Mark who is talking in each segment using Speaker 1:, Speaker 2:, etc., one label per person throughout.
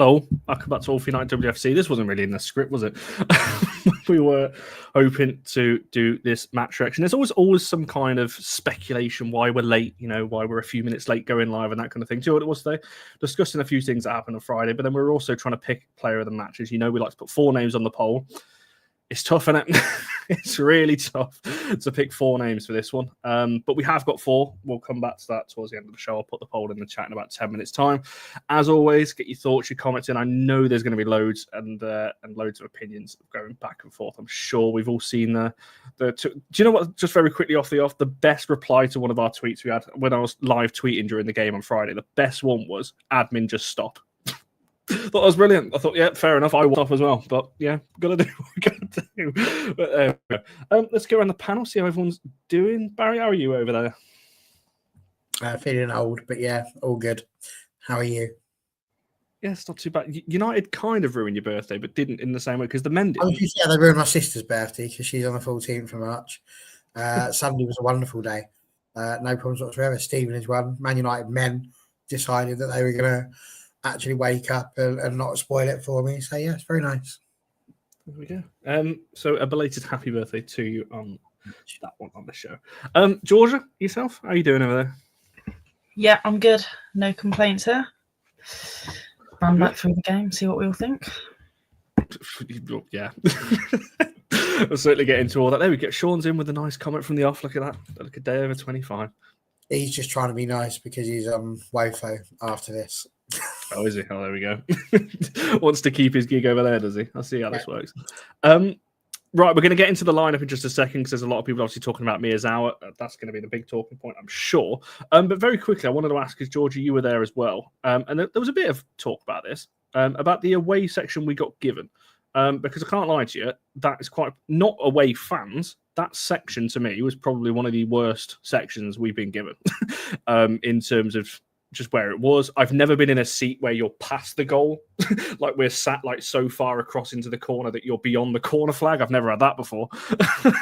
Speaker 1: hello, welcome back to All For United WFC. This wasn't really in the script, was it? We were hoping to do this match reaction. There's always some kind of speculation why we're late, why we're a few minutes late going live and that kind of thing. Do you know what it was today? Discussing a few things that happened on Friday, but then we were also trying to pick player of the matches. We like to put 4 names on the poll. It's tough, isn't it? It's really tough to pick 4 names for this one. But we have got 4. We'll come back to that towards the end of the show. I'll put the poll in the chat in about 10 minutes' time. As always, get your thoughts, your comments in. I know there's going to be loads and loads of opinions going back and forth. I'm sure we've all seen the do you know what? Just very quickly off the best reply to one of our tweets we had when I was live tweeting during the game on Friday. The best one was admin just stop. Thought that was brilliant. I thought, yeah, fair enough. I was off as well, but yeah, gotta do what we gotta do. But let's go around the panel, see how everyone's doing. Barry, how are you over there?
Speaker 2: Feeling old, but yeah, all good. How are you?
Speaker 1: Yeah, it's not too bad. United kind of ruined your birthday, but didn't in the same way because the men did.
Speaker 2: Yeah, they ruined my sister's birthday because she's on the 14th of March. Sunday was a wonderful day. No problems whatsoever. Stevenage won. Man United men decided that they were going to actually wake up and not spoil it for me. So yeah, it's very nice.
Speaker 1: There we go. So a belated happy birthday to you on that one on the show. Georgia, yourself, how are you doing over there?
Speaker 3: Yeah, I'm good. No complaints here. Run back through the game, see what we all think.
Speaker 1: Yeah. We'll certainly get into all that. There we go. Sean's in with a nice comment from the off. Look at that. Look, a day over 25.
Speaker 2: He's just trying to be nice because he's WOFO after this.
Speaker 1: Oh, is he? Oh, there we go. Wants to keep his gig over there, does he? I'll see how this works. Right, we're going to get into the lineup in just a second because there's a lot of people obviously talking about Miyazawa. That's going to be the big talking point, I'm sure. But very quickly, I wanted to ask, because Georgia, you were there as well, and there was a bit of talk about this, about the away section we got given. Because I can't lie to you, that is quite not away fans. That section to me was probably one of the worst sections we've been given in terms of just where it was. I've never been in a seat where you're past the goal, like we're sat like so far across into the corner that you're beyond the corner flag. I've never had that before. But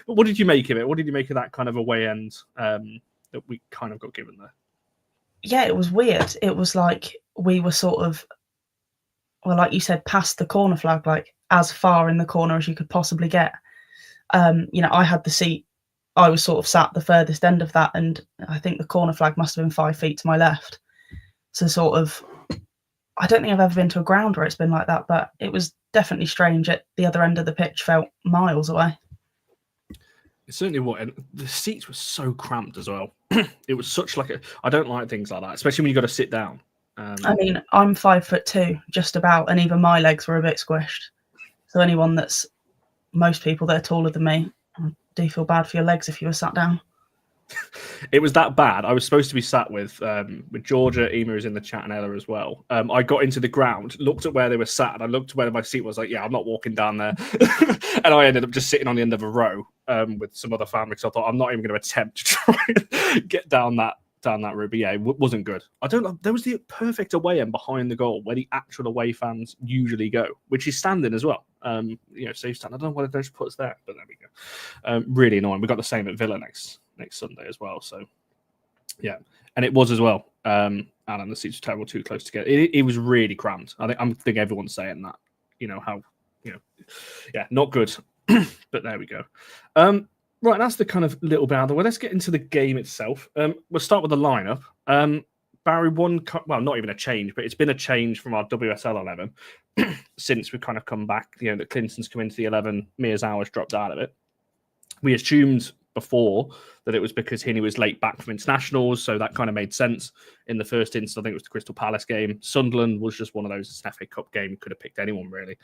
Speaker 1: what did you make of it? What did you make of that kind of away end that we kind of got given there?
Speaker 3: Yeah, it was weird. It was like we were sort of, well, like you said, past the corner flag, like as far in the corner as you could possibly get. I had the seat. I was sort of sat the furthest end of that, and I think the corner flag must have been 5 feet to my left. So sort of, I don't think I've ever been to a ground where it's been like that, but it was definitely strange. At the other end of the pitch felt miles away.
Speaker 1: It certainly was. And the seats were so cramped as well. It was such like I don't like things like that, especially when you got to sit down.
Speaker 3: I mean, I'm 5'2", just about, and even my legs were a bit squished. So most people that are taller than me, I do feel bad for your legs if you were sat down.
Speaker 1: It was that bad. I was supposed to be sat with Georgia, Ema is in the chat, and Ella as well. I got into the ground, looked at where they were sat, and I looked where my seat was. Like, yeah, I'm not walking down there. And I ended up just sitting on the end of a row with some other family. So I thought I'm not even going to attempt to try and get down that route. But yeah, it wasn't good. I don't know. There was the perfect away end behind the goal where the actual away fans usually go, which is standing as well. Safe stand. I don't know why they just put us there, but there we go. Really annoying. We got the same at Villa next Sunday as well. So yeah, and it was as well. Alan, the seats were terrible, too close together. It was really cramped. I think everyone's saying that. Yeah, not good. But there we go. Right, that's the kind of little bit out of the way. Let's get into the game itself. We'll start with the lineup. Barry, not even a change, but it's been a change from our WSL 11 since we've kind of come back. That Clinton's come into the 11, Miyazawa's dropped out of it. We assumed before that it was because Hinney was late back from internationals, so that kind of made sense. In the first instance, I think it was the Crystal Palace game. Sunderland was just one of those. It's an FA Cup game. Could have picked anyone, really.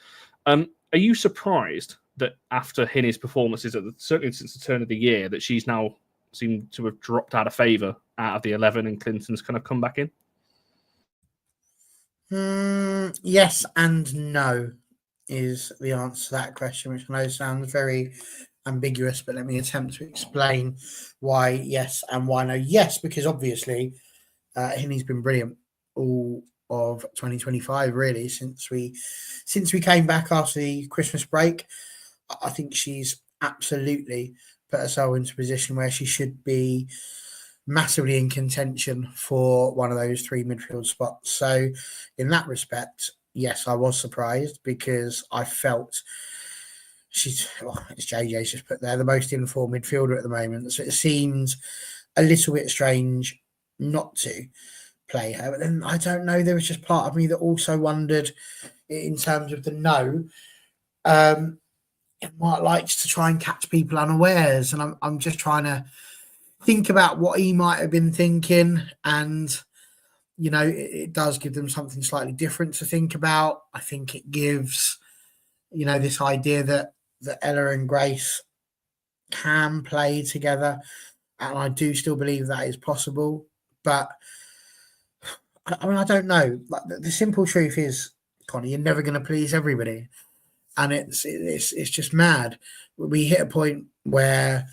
Speaker 1: Are you surprised that after Hinney's performances, certainly since the turn of the year, that she's now seemed to have dropped out of favour out of the 11 and Clinton's kind of come back in?
Speaker 2: Yes and no is the answer to that question, which I know sounds very ambiguous, but let me attempt to explain why yes and why no. Yes, because obviously Hinney's been brilliant all of 2025, really, since we came back after the Christmas break. I think she's absolutely put herself into a position where she should be massively in contention for one of those 3 midfield spots. So in that respect, yes, I was surprised because I felt it's JJ's just put there, the most informed midfielder at the moment. So it seems a little bit strange not to play her. But then I don't know, there was just part of me that also wondered in terms of the no. It might like to try and catch people unawares, and I'm just trying to think about what he might have been thinking, and it does give them something slightly different to think about. I think it gives this idea that Ella and Grace can play together, and I do still believe that is possible. But I mean, I don't know. Like the simple truth is, Connie, you're never going to please everybody, and it's just mad. We hit a point where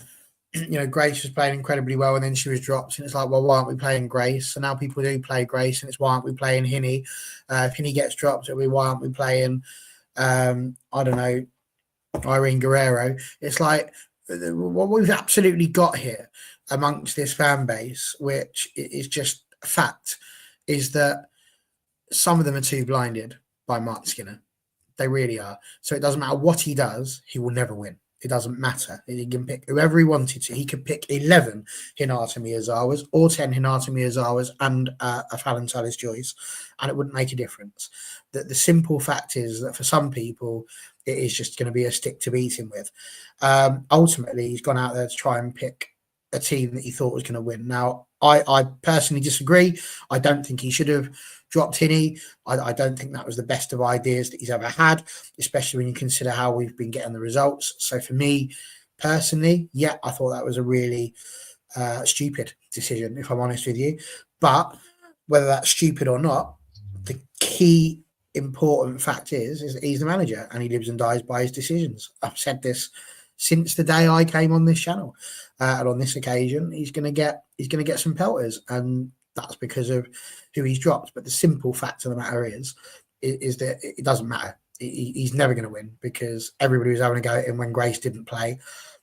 Speaker 2: Grace was playing incredibly well, and then she was dropped, and it's like, well, why aren't we playing Grace? So now people do play Grace, and it's why aren't we playing Hinny? If Hinny gets dropped, it'll be why aren't we playing? I don't know, Irene Guerrero. It's like what we've absolutely got here amongst this fan base, which is just a fact, is that some of them are too blinded by Mark Skinner. They really are. So it doesn't matter what he does, he will never win. It doesn't matter. He can pick whoever he wanted to. He could pick 11 Hinata Miyazawas or 10 Hinata Miyazawas and a Fallon Tullis Joyce, and it wouldn't make a difference. The simple fact is that for some people, it is just going to be a stick to beat him with. Ultimately, he's gone out there to try and pick a team that he thought was going to win. Now, I personally disagree. I don't think he should have dropped Hinny. I don't think that was the best of ideas that he's ever had, especially when you consider how we've been getting the results. So for me, personally, yeah, I thought that was a really stupid decision, if I'm honest with you. But whether that's stupid or not, the key important fact is that he's the manager and he lives and dies by his decisions. I've said this since the day I came on this channel, and on this occasion, he's going to get some pelters, and that's because of who he's dropped. But the simple fact of the matter is that it doesn't matter. He's never going to win because everybody was having a go at him when Grace didn't play,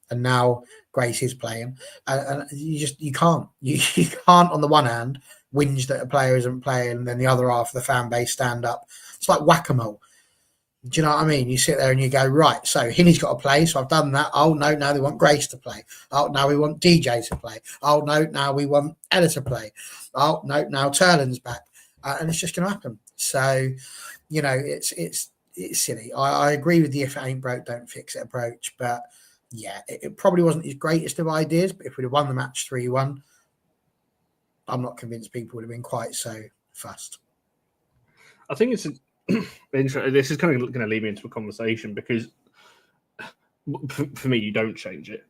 Speaker 2: and now Grace is playing. And you can't on the one hand whinge that a player isn't playing, and then the other half of the fan base stand up. It's like whack-a-mole. Do you know what I mean? You sit there and you go, right, so Hinny's got to play, so I've done that. Oh, no, now they want Grace to play. Oh, now we want DJ to play. Oh, no, now we want Ella to play. Oh, no, now Turlin's back. And it's just going to happen. So, it's silly. I agree with the if it ain't broke, don't fix it approach. But, yeah, it probably wasn't his greatest of ideas, but if we'd have won the match 3-1, I'm not convinced people would have been quite so fussed.
Speaker 1: I think it's this is kind of going to lead me into a conversation because for me, you don't change it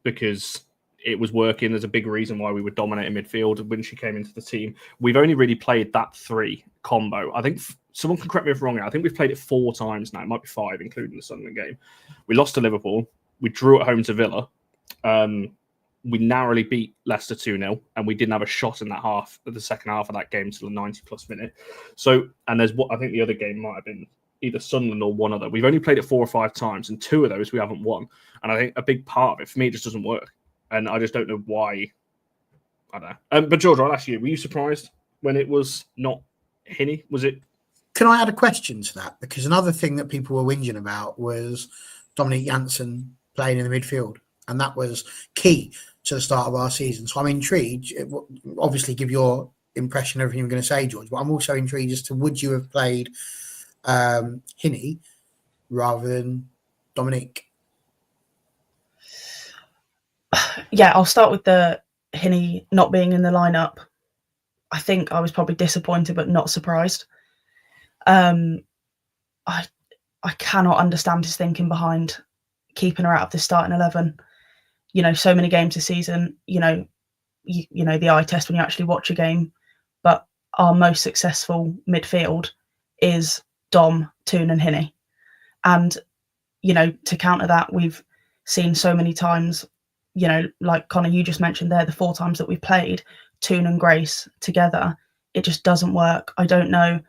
Speaker 1: because it was working. There's a big reason why we were dominating midfield when she came into the team. We've only really played that 3 combo. I think someone can correct me if I'm wrong. I think we've played it 4 times now. It might be 5, including the Sunderland game. We lost to Liverpool. We drew at home to Villa. We narrowly beat Leicester 2-0, and we didn't have a shot in the second half of that game till the 90-plus minute. So, and there's what I think the other game might have been either Sunderland or one other. We've only played it 4 or 5 times, and 2 of those we haven't won. And I think a big part of it, for me, it just doesn't work. And I just don't know why. I don't know. But George, I'll ask you, were you surprised when it was not Hinny? Was it?
Speaker 2: Can I add a question to that? Because another thing that people were whinging about was Dominique Janssen playing in the midfield. And that was key to the start of our season. So I'm intrigued. Obviously, give your impression of everything you're going to say, George. But I'm also intrigued as to would you have played Hinny rather than Dominique?
Speaker 3: Yeah, I'll start with the Hinny not being in the lineup. I think I was probably disappointed, but not surprised. I cannot understand his thinking behind keeping her out of the starting 11. So many games this season, the eye test when you actually watch a game, but our most successful midfield is Dom, Toon and Hinny. And, to counter that, we've seen so many times, like Connor, you just mentioned there, the 4 times that we've played Toon and Grace together, it just doesn't work. I don't know,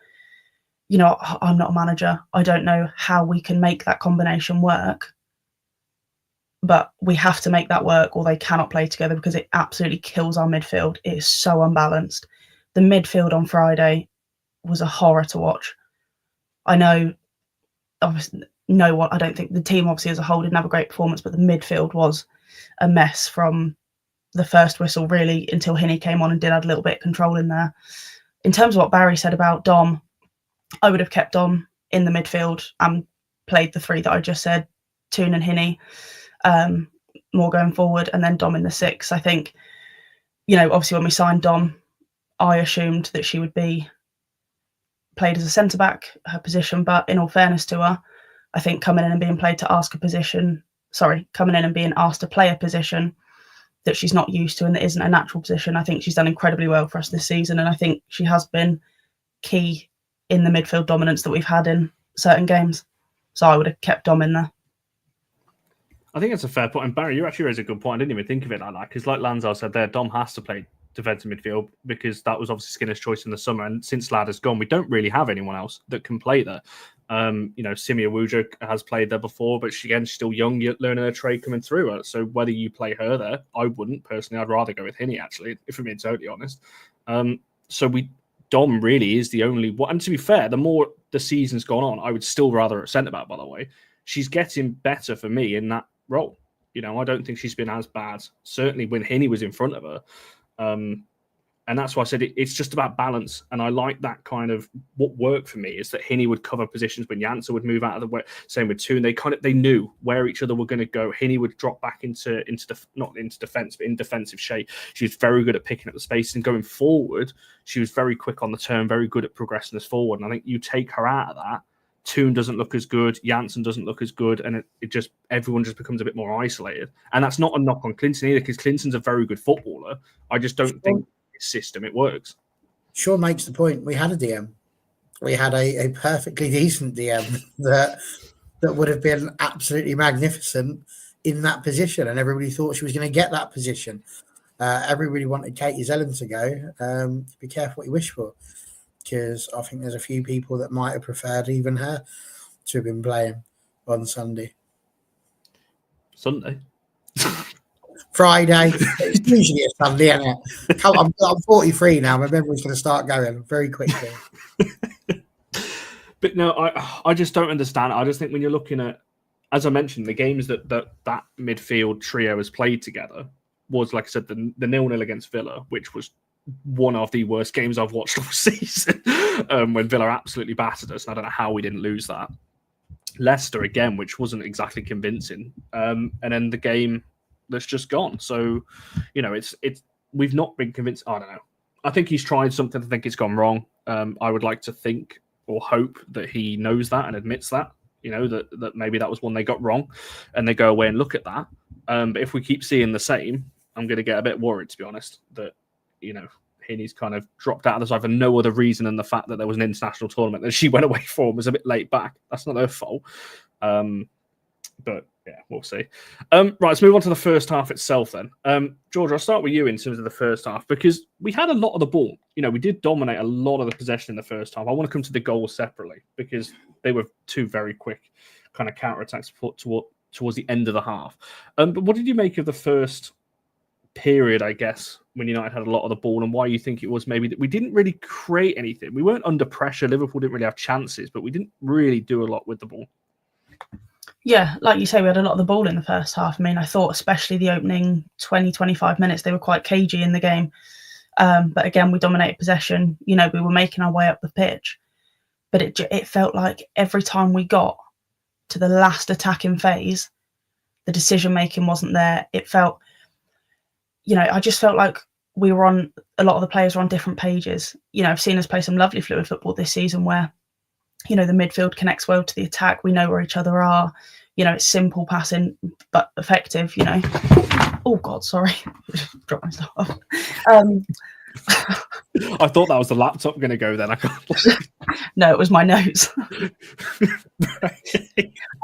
Speaker 3: I'm not a manager. I don't know how we can make that combination work. but we have to make that work or they cannot play together because it absolutely kills our midfield. It is so unbalanced. The midfield on Friday was a horror to watch. I know, obviously, I don't think the team obviously as a whole didn't have a great performance, but the midfield was a mess from the first whistle really until Hinney came on and did add a little bit of control in there. In terms of what Barry said about Dom, I would have kept Dom in the midfield and played the three that I just said, Toon and Hinney, more going forward, and then Dom in the six. I think, obviously when we signed Dom, I assumed that she would be played as a centre-back, her position, but in all fairness to her, I think coming in and being asked to play a position that she's not used to and that isn't a natural position, I think she's done incredibly well for us this season, and I think she has been key in the midfield dominance that we've had in certain games. So I would have kept Dom in there.
Speaker 1: I think that's a fair point. And Barry, you actually raised a good point. I didn't even think of it like that, because like Lanzar said there, Dom has to play defensive midfield because that was obviously Skinner's choice in the summer. And since Lad has gone, we don't really have anyone else that can play there. Simia Wuja has played there before, but she's still young, yet learning her trade coming through her. So whether you play her there, I wouldn't personally. I'd rather go with Hinney, actually, if I'm being totally honest. Dom really is the only one. And to be fair, the more the season's gone on, I would still rather at centre back, by the way. She's getting better for me in that role. I don't think she's been as bad, certainly when Hinney was in front of her. And that's why I said it's just about balance. And I like that kind of what worked for me is that Hinney would cover positions when Janssen would move out of the way. Same with Toon. They knew where each other were going to go. Hinney would drop back not into defence, but in defensive shape. She was very good at picking up the space and going forward. She was very quick on the turn, very good at progressing us forward. And I think you take her out of that, Toon doesn't look as good, Janssen doesn't look as good, and everyone just becomes a bit more isolated. And that's not a knock on Clinton either, because Clinton's a very good footballer. I just don't think his system it works.
Speaker 2: Sean makes the point. We had a DM. We had a perfectly decent DM that would have been absolutely magnificent in that position, and everybody thought she was going to get that position. Everybody wanted Katie Zellen to go. Be careful what you wish for, because I think there's a few people that might have preferred even her to have been playing on Sunday. Friday. It's usually a Sunday, isn't it? I'm 43 now. My memory's going to start going very quickly.
Speaker 1: But no, I just don't understand. I just think when you're looking at, as I mentioned, the games that midfield trio has played together was, like I said, the 0-0 against Villa, which was one of the worst games I've watched all season, when Villa absolutely battered us. And I don't know how we didn't lose that. Leicester again, which wasn't exactly convincing. And then the game that's just gone. So, we've not been convinced. I don't know. I think he's tried something. I think it's gone wrong. I would like to think or hope that he knows that and admits that, that maybe that was one they got wrong and they go away and look at that. But if we keep seeing the same, I'm going to get a bit worried, to be honest, that, Hinney's kind of dropped out of this for no other reason than the fact that there was an international tournament that she went away for and was a bit late back. That's not her fault. But yeah, we'll see. Right, let's move on to the first half itself then. George, I'll start with you in terms of the first half, because we had a lot of the ball. We did dominate a lot of the possession in the first half. I want to come to the goals separately because they were two very quick kind of counterattacks towards the end of the half. But what did you make of the first period, I guess, when United had a lot of the ball, and why you think it was maybe that we didn't really create anything? We weren't under pressure. Liverpool didn't really have chances, but we didn't really do a lot with the ball.
Speaker 3: Yeah, like you say, we had a lot of the ball in the first half. I mean, I thought especially the opening 20, 25 minutes, they were quite cagey in the game. But again, we dominated possession. We were making our way up the pitch. But it felt like every time we got to the last attacking phase, the decision-making wasn't there. It felt, I just felt like a lot of the players were on different pages. I've seen us play some lovely fluid football this season where, the midfield connects well to the attack. We know where each other are. It's simple passing, but effective, Oh, God, sorry. Dropped my stuff off.
Speaker 1: I thought that was the laptop going to go then. I can't.
Speaker 3: No, it was my notes.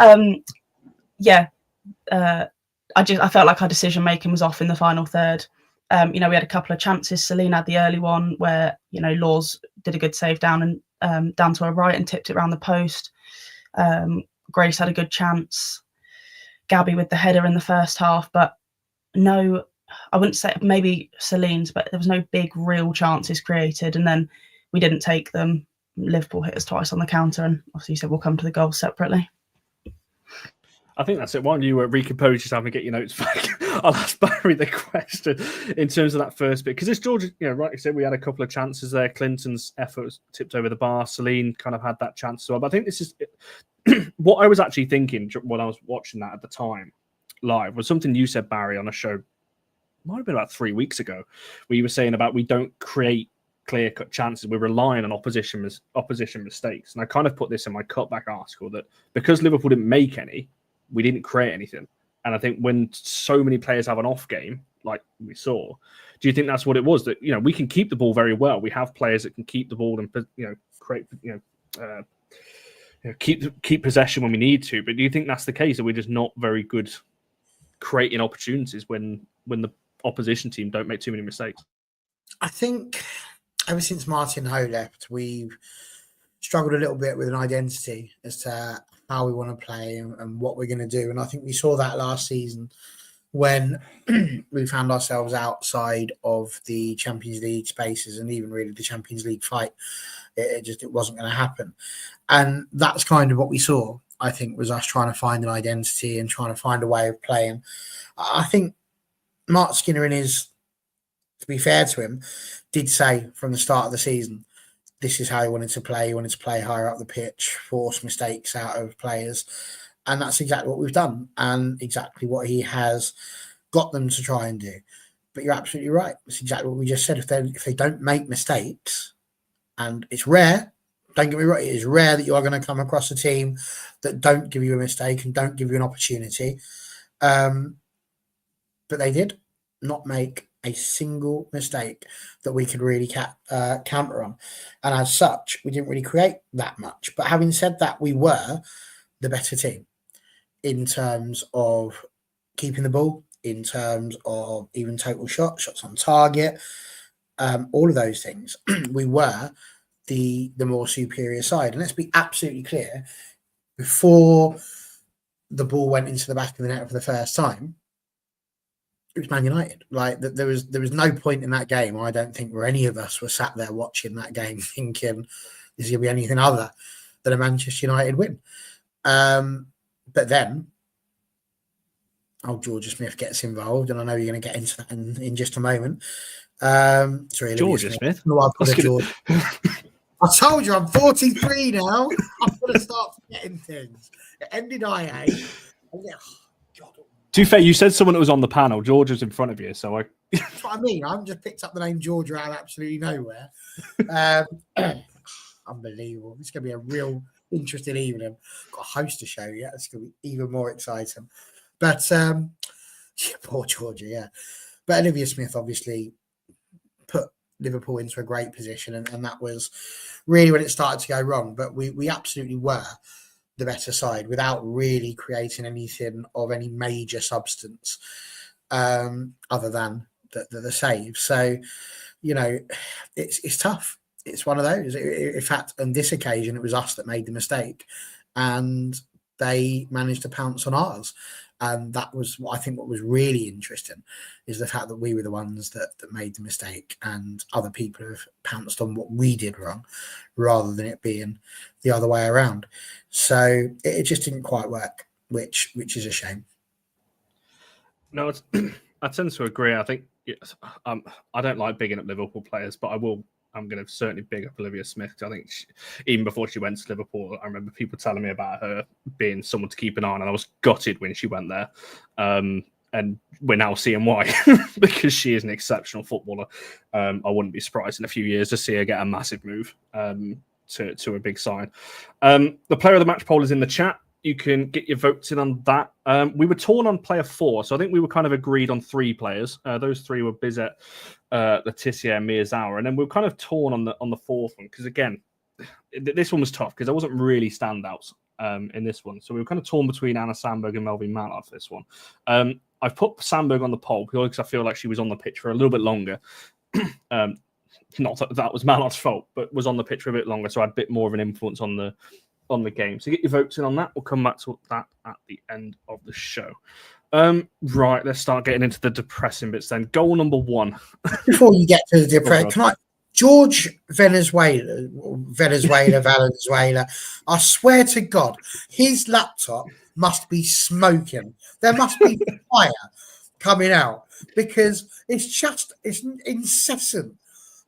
Speaker 3: I felt like our decision-making was off in the final third. We had a couple of chances. Celine had the early one where, Laws did a good save down to her right and tipped it around the post. Grace had a good chance. Gabby with the header in the first half, but no, I wouldn't say, maybe Celine's, but there was no big real chances created, and then we didn't take them. Liverpool hit us twice on the counter, and obviously you said we'll come to the goals separately.
Speaker 1: I think that's it. Why don't you recompose yourself and get your notes back? I'll ask Barry the question in terms of that first bit. Because this Georgia, like I said, we had a couple of chances there. Clinton's effort was tipped over the bar. Celine kind of had that chance as well. But I think this is what I was actually thinking when I was watching that at the time live was something you said, Barry, on a show, might have been about 3 weeks ago, where you were saying about we don't create clear-cut chances. We're relying on opposition mistakes. And I kind of put this in my cutback article that because Liverpool didn't make any, we didn't create anything. And I think when so many players have an off game, like we saw, do you think that's what it was? That, we can keep the ball very well. We have players that can keep the ball and, create, keep possession when we need to. But do you think that's the case? That we're just not very good creating opportunities when the opposition team don't make too many mistakes?
Speaker 2: I think ever since Martin Ho left, we've struggled a little bit with an identity as to how we want to play and what we're going to do. And I think we saw that last season when we found ourselves outside of the Champions League spaces and even really the Champions League fight. It wasn't going to happen. And that's kind of what we saw, I think, was us trying to find an identity and trying to find a way of playing. I think Mark Skinner, to be fair to him, did say from the start of the season, this is how he wanted to play. He wanted to play higher up the pitch, force mistakes out of players. And that's exactly what we've done and exactly what he has got them to try and do. But you're absolutely right. It's exactly what we just said. If they don't make mistakes, and it's rare, don't get me wrong, it is rare that you are going to come across a team that don't give you a mistake and don't give you an opportunity. But they did not make a single mistake that we could really counter on. And as such, we didn't really create that much. But having said that, we were the better team in terms of keeping the ball, in terms of even total shots on target, all of those things. We were the more superior side. And let's be absolutely clear, before the ball went into the back of the net for the first time, it was Man United. Like there was no point in that game, I don't think, where any of us were sat there watching that game thinking this is going to be anything other than a Manchester United win. But then, Georgia Smith gets involved, and I know you're going to get into that in just a moment. Sorry,
Speaker 1: Georgia Smith.
Speaker 2: No, I told you I'm 43 now. I'm going to start forgetting things. It ended IA.
Speaker 1: To be fair, you said someone that was on the panel. Georgia's in front of you, so
Speaker 2: That's what I mean. I've just picked up the name Georgia out of absolutely nowhere. Unbelievable. It's going to be a real interesting evening. Got a host to show you. It's going to be even more exciting. But, poor Georgia, yeah. But Olivia Smith obviously put Liverpool into a great position, and that was really when it started to go wrong. But we absolutely were the better side without really creating anything of any major substance other than the save. So, it's tough. It's one of those. In fact, on this occasion, it was us that made the mistake and they managed to pounce on ours. And that was, I think, what was really interesting is the fact that we were the ones that made the mistake and other people have pounced on what we did wrong rather than it being the other way around. So it just didn't quite work, which is a shame.
Speaker 1: No, I tend to agree. I think I don't like bigging up Liverpool players, but I'm going to certainly big up Olivia Smith. I think even before she went to Liverpool, I remember people telling me about her being someone to keep an eye on, and I was gutted when she went there. And we're now seeing why, because she is an exceptional footballer. I wouldn't be surprised in a few years to see her get a massive move to a big side. The player of the match poll is in the chat. You can get your votes in on that. We were torn on player 4, so I think we were kind of agreed on 3 players. Those 3 were Bizet, Letitia, and Miyazawa, and then we were kind of torn on the 4th one because again, this one was tough because there wasn't really standouts in this one. So we were kind of torn between Anna Sandberg and Melvin Mallard for this one. I've put Sandberg on the poll because I feel like she was on the pitch for a little bit longer. Not that was Mallard's fault, but was on the pitch for a bit longer, so I had a bit more of an influence on on the game. So get your votes in on that. We'll come back to that at the end of the show. Right, let's start getting into the depressing bits then. Goal number 1.
Speaker 2: Before you get to the depression, can I? George Venezuela, I swear to God, his laptop must be smoking. There must be fire coming out because it's incessant.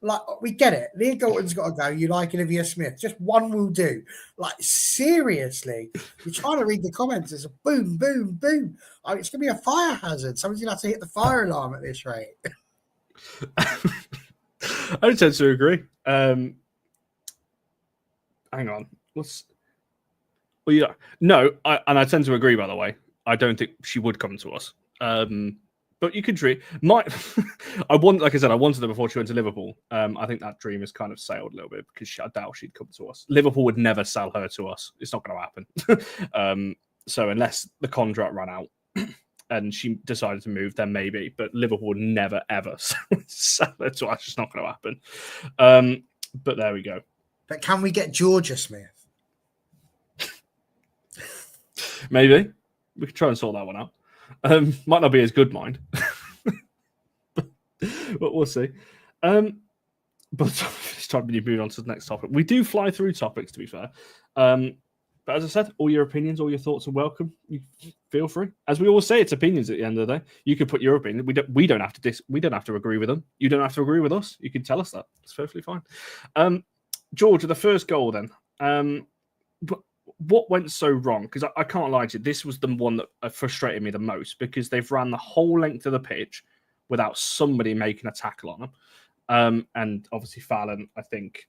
Speaker 2: Like, we get it. Leah Galton's got to go. You like Olivia Smith. Just one will do. Like, seriously. You're trying to read the comments. It's a boom, boom, boom. Oh, it's going to be a fire hazard. Someone's going to have to hit the fire alarm at this rate.
Speaker 1: I tend to agree. Hang on. I tend to agree, by the way. I don't think she would come to us. But you could dream. Like I said, I wanted her before she went to Liverpool. I think that dream has kind of sailed a little bit because I doubt she'd come to us. Liverpool would never sell her to us. It's not going to happen. So unless the contract ran out and she decided to move, then maybe. But Liverpool would never, ever sell her to us. It's not going to happen. But there we go.
Speaker 2: But can we get Georgia Smith?
Speaker 1: Maybe. We could try and sort that one out. Might not be as good, mind. but we'll see. But it's time to move on to the next topic. We do fly through topics, to be fair. But as I said, all your opinions, all your thoughts are welcome. You feel free. As we always say, it's opinions at the end of the day. You can put your opinion. We don't have to agree with them. You don't have to agree with us. You can tell us that. It's perfectly fine. George, the first goal then. What went so wrong? Because I can't lie to you, this was the one that frustrated me the most because they've ran the whole length of the pitch without somebody making a tackle on them. And obviously Fallon, I think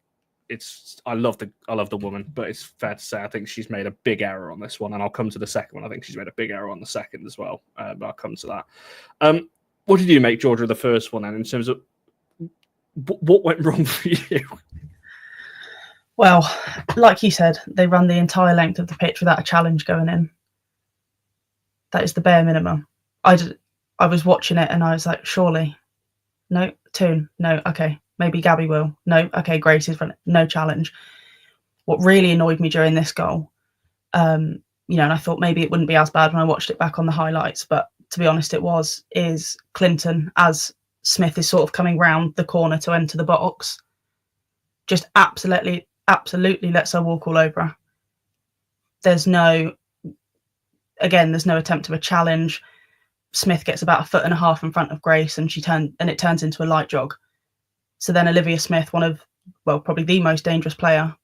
Speaker 1: I love the woman, but it's fair to say I think she's made a big error on this one, and I'll come to the second one. I think she's made a big error on the second as well, but I'll come to that. What did you make, Georgia, of the first one then, in terms of what went wrong for you?
Speaker 3: Well, like you said, they ran the entire length of the pitch without a challenge going in. That is the bare minimum. I was watching it and I was like, surely. No, Toon. No, okay. Maybe Gabby will. No, okay, Grace is running. No challenge. What really annoyed me during this goal, and I thought maybe it wouldn't be as bad when I watched it back on the highlights, but to be honest, is Clinton, as Smith is sort of coming round the corner to enter the box, just absolutely lets her walk all over her. There's no attempt of a challenge. Smith gets about 1.5 foot in front of Grace and it turns into a light jog. So then Olivia Smith, probably the most dangerous player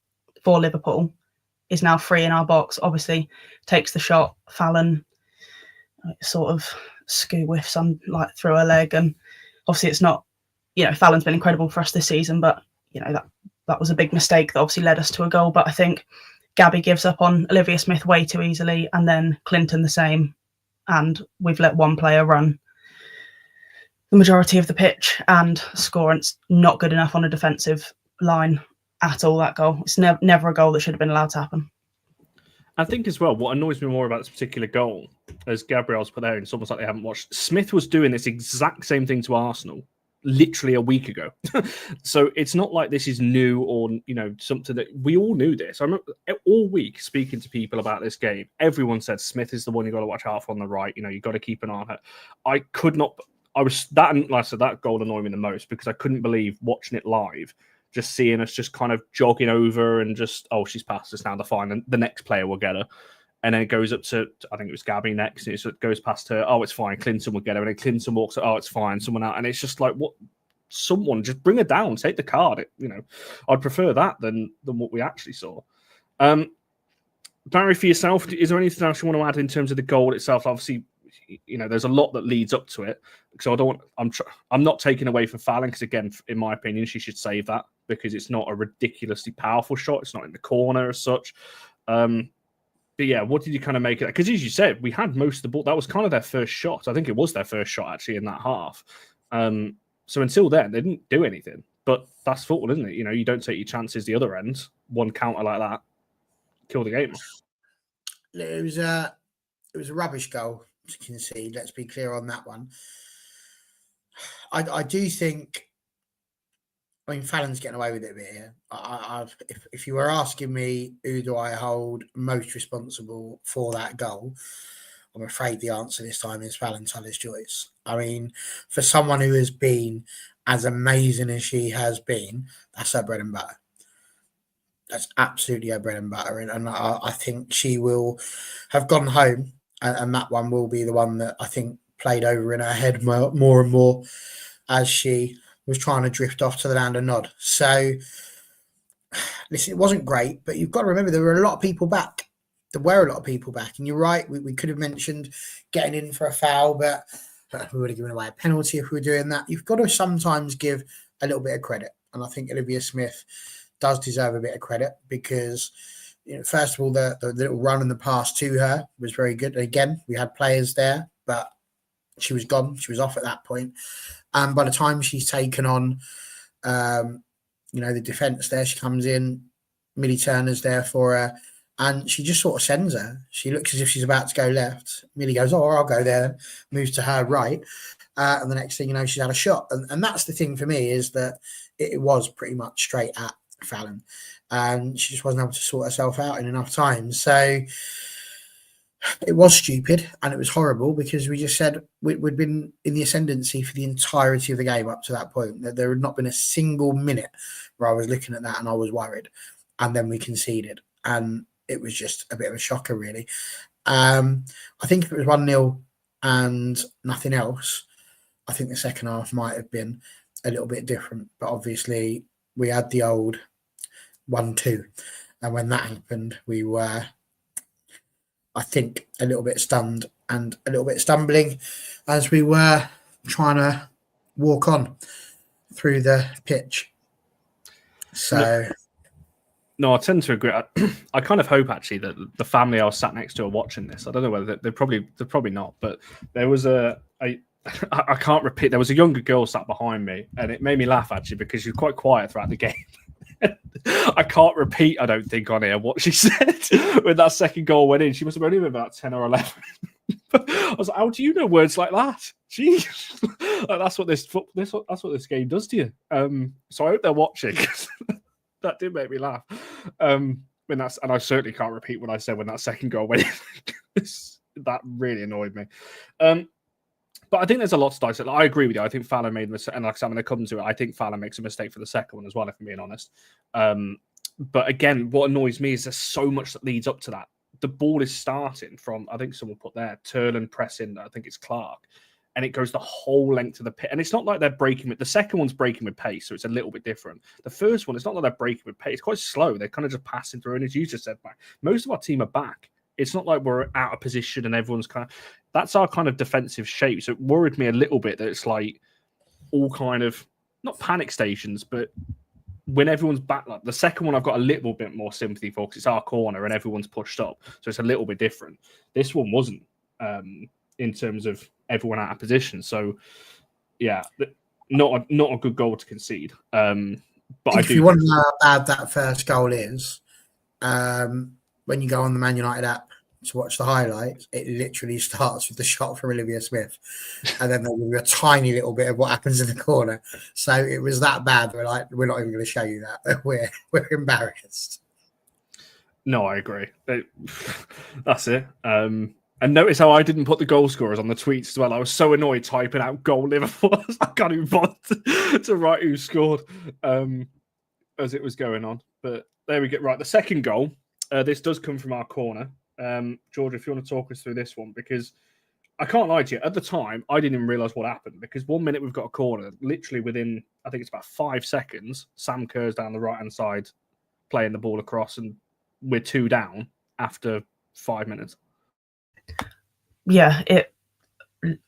Speaker 3: for Liverpool, is now free in our box. Obviously takes the shot. Fallon sort of skoo whiffs through her leg, and obviously it's not, Fallon's been incredible for us this season, but that was a big mistake that obviously led us to a goal. But I think Gabby gives up on Olivia Smith way too easily, and then Clinton the same. And we've let one player run the majority of the pitch and score. And it's not good enough on a defensive line at all, that goal. It's never a goal that should have been allowed to happen.
Speaker 1: I think as well, what annoys me more about this particular goal, as Gabrielle's put there, it's almost like they haven't watched. Smith was doing this exact same thing to Arsenal literally a week ago. So it's not like this is new or something that we all knew this. I remember all week speaking to people about this game, everyone said Smith is the one you got to watch out for on the right. You got to keep an eye on her. That goal annoyed me the most because I couldn't believe watching it live, just seeing us just kind of jogging over and just, she's passed us now, the fine, and the next player will get her. And then it goes up to, I think it was Gabby next. And it goes past her. Oh, it's fine. Clinton will get her. And then Clinton walks. Oh, it's fine. Someone out. And it's just like, what? Someone just bring her down. Take the card. I'd prefer that than what we actually saw. Barry, for yourself, is there anything else you want to add in terms of the goal itself? Obviously, there's a lot that leads up to it. So I'm not taking away from Fallon because, again, in my opinion, she should save that because it's not a ridiculously powerful shot. It's not in the corner as such. But yeah, what did you kind of make of that? Because as you said, we had most of the ball. That was kind of their first shot. I think it was their first shot actually in that half. So until then, they didn't do anything. But that's football, isn't it? You don't take your chances the other end. One counter like that, kill the game.
Speaker 2: It was a rubbish goal to concede. Let's be clear on that one. I do think I mean, Fallon's getting away with it a bit here. If you were asking me who do I hold most responsible for that goal, I'm afraid the answer this time is Fallon Tullis-Joyce. I mean, for someone who has been as amazing as she has been, that's her bread and butter. That's absolutely her bread and butter. And I think she will have gone home, and that one will be the one that I think played over in her head more and more as she was trying to drift off to the land of nod. So, listen, it wasn't great, but you've got to remember there were a lot of people back. There were a lot of people back. And you're right, we could have mentioned getting in for a foul, but we would have given away a penalty if we were doing that. You've got to sometimes give a little bit of credit. And I think Olivia Smith does deserve a bit of credit because, first of all, the little run and the pass to her was very good. And again, we had players there, but she was gone. She was off at that point. And by the time she's taken on, the defence there, she comes in, Millie Turner's there for her, and she just sort of sends her. She looks as if she's about to go left. Millie goes, oh, I'll go there, moves to her right. And the next thing you know, she's had a shot. And that's the thing for me is that it was pretty much straight at Fallon. And she just wasn't able to sort herself out in enough time. So it was stupid and it was horrible because we just said we'd been in the ascendancy for the entirety of the game up to that point. That there had not been a single minute where I was looking at that and I was worried. And then we conceded. And it was just a bit of a shocker, really. I think if it was 1-0 and nothing else, I think the second half might have been a little bit different. But obviously, we had the old 1-2. And when that happened, we were, I think, a little bit stunned and a little bit stumbling as we were trying to walk on through the pitch. So...
Speaker 1: No, I tend to agree. I kind of hope actually that the family I was sat next to are watching this. I don't know whether they're probably not, but there was I can't repeat. There was a younger girl sat behind me, and it made me laugh actually because she was quite quiet throughout the game. I can't repeat. I don't think on here what she said when that second goal went in. She must have only been about 10 or 11. I was like, "How do you know words like that?" Jeez, like, that's what this game does to you. So I hope they're watching. That did make me laugh. And I certainly can't repeat what I said when that second goal went in. That really annoyed me. But I think there's a lot to dissect. I agree with you. I think Fallon made a mistake. And like I said, I'm going to come to it. I think Fallon makes a mistake for the second one as well, if I'm being honest. But again, what annoys me is there's so much that leads up to that. The ball is starting from, I think someone put there, Turlin pressing, I think it's Clark. And it goes the whole length of the pit. And it's not like they're breaking with... The second one's breaking with pace, so it's a little bit different. The first one, it's not like they're breaking with pace. It's quite slow. They're kind of just passing through. And as you just said, back, most of our team are back. It's not like we're out of position and everyone's kind of... That's our kind of defensive shape. So it worried me a little bit that it's like all kind of... Not panic stations, but when everyone's back... Like the second one, I've got a little bit more sympathy for because it's our corner and everyone's pushed up. So it's a little bit different. This one wasn't in terms of... everyone out of position. So, yeah, not a good goal to concede. But
Speaker 2: if you want to know how bad that first goal is, when you go on the Man United app to watch the highlights, it literally starts with the shot from Olivia Smith, and then there'll be a tiny little bit of what happens in the corner. So it was that bad. We're like, we're not even going to show you that. We're embarrassed.
Speaker 1: No, I agree. That's it. And notice how I didn't put the goal scorers on the tweets as well. I was so annoyed typing out goal Liverpool. I can't even bother to write who scored as it was going on. But there we get right. The second goal, this does come from our corner. George, if you want to talk us through this one, because I can't lie to you. At the time, I didn't even realise what happened because 1 minute we've got a corner. Literally within, I think it's about 5 seconds, Sam Kerr's down the right-hand side playing the ball across and we're 2 down after 5 minutes.
Speaker 3: Yeah,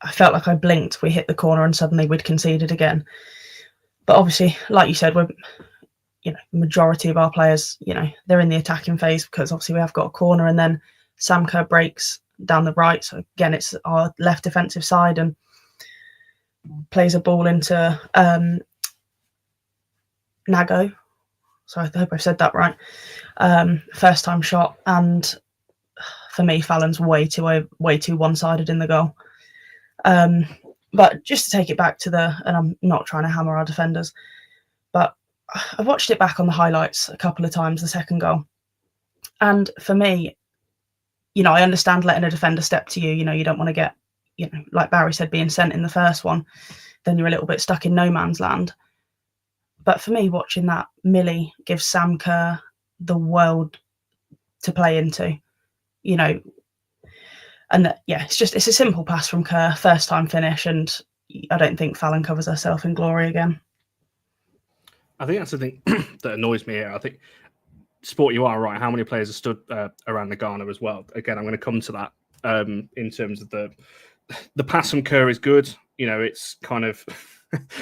Speaker 3: I felt like I blinked, we hit the corner and suddenly we'd conceded again. But obviously, like you said, we're, majority of our players, they're in the attacking phase because obviously we have got a corner and then Sam Kerr breaks down the right. So again, it's our left defensive side and plays a ball into Nago. So I hope I've said that right. First time shot, and for me, Fallon's way too one-sided in the goal. But just to take it back to and I'm not trying to hammer our defenders, but I watched it back on the highlights a couple of times, the second goal. And for me, I understand letting a defender step to you. You don't want to get, like Barry said, being sent in the first one. Then you're a little bit stuck in no man's land. But for me, watching that, Millie gives Sam Kerr the world to play into, And it's a simple pass from Kerr, first time finish. And I don't think Fallon covers herself in glory again.
Speaker 1: I think that's the thing that annoys me here. I think, Sport, you are right. How many players are stood around the Ghana as well? Again, I'm going to come to that in terms of the pass from Kerr is good. It's kind of...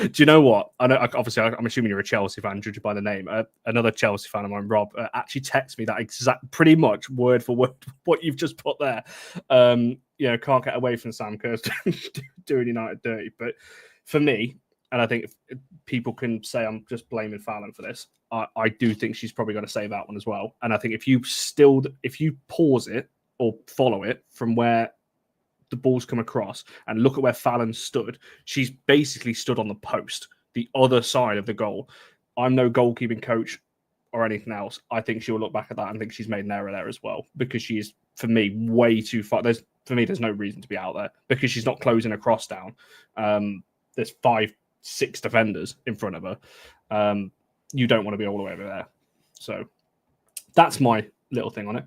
Speaker 1: Do you know what? I know. Obviously, I'm assuming you're a Chelsea fan, judging by the name. Another Chelsea fan of mine, Rob, actually texted me that pretty much word for word what you've just put there. Can't get away from Sam Kerr doing United dirty. But for me, and I think people can say I'm just blaming Fallon for this, I do think she's probably going to say that one as well. And I think if you pause it or follow it from where the ball's come across and look at where Fallon stood, she's basically stood on the post, the other side of the goal. I'm no goalkeeping coach or anything else. I think she'll look back at that and think she's made an error there as well, because she is, for me, way too far. There's no reason to be out there because she's not closing a cross down. There's 5-6 defenders in front of her. You don't want to be all the way over there. So that's my little thing on it.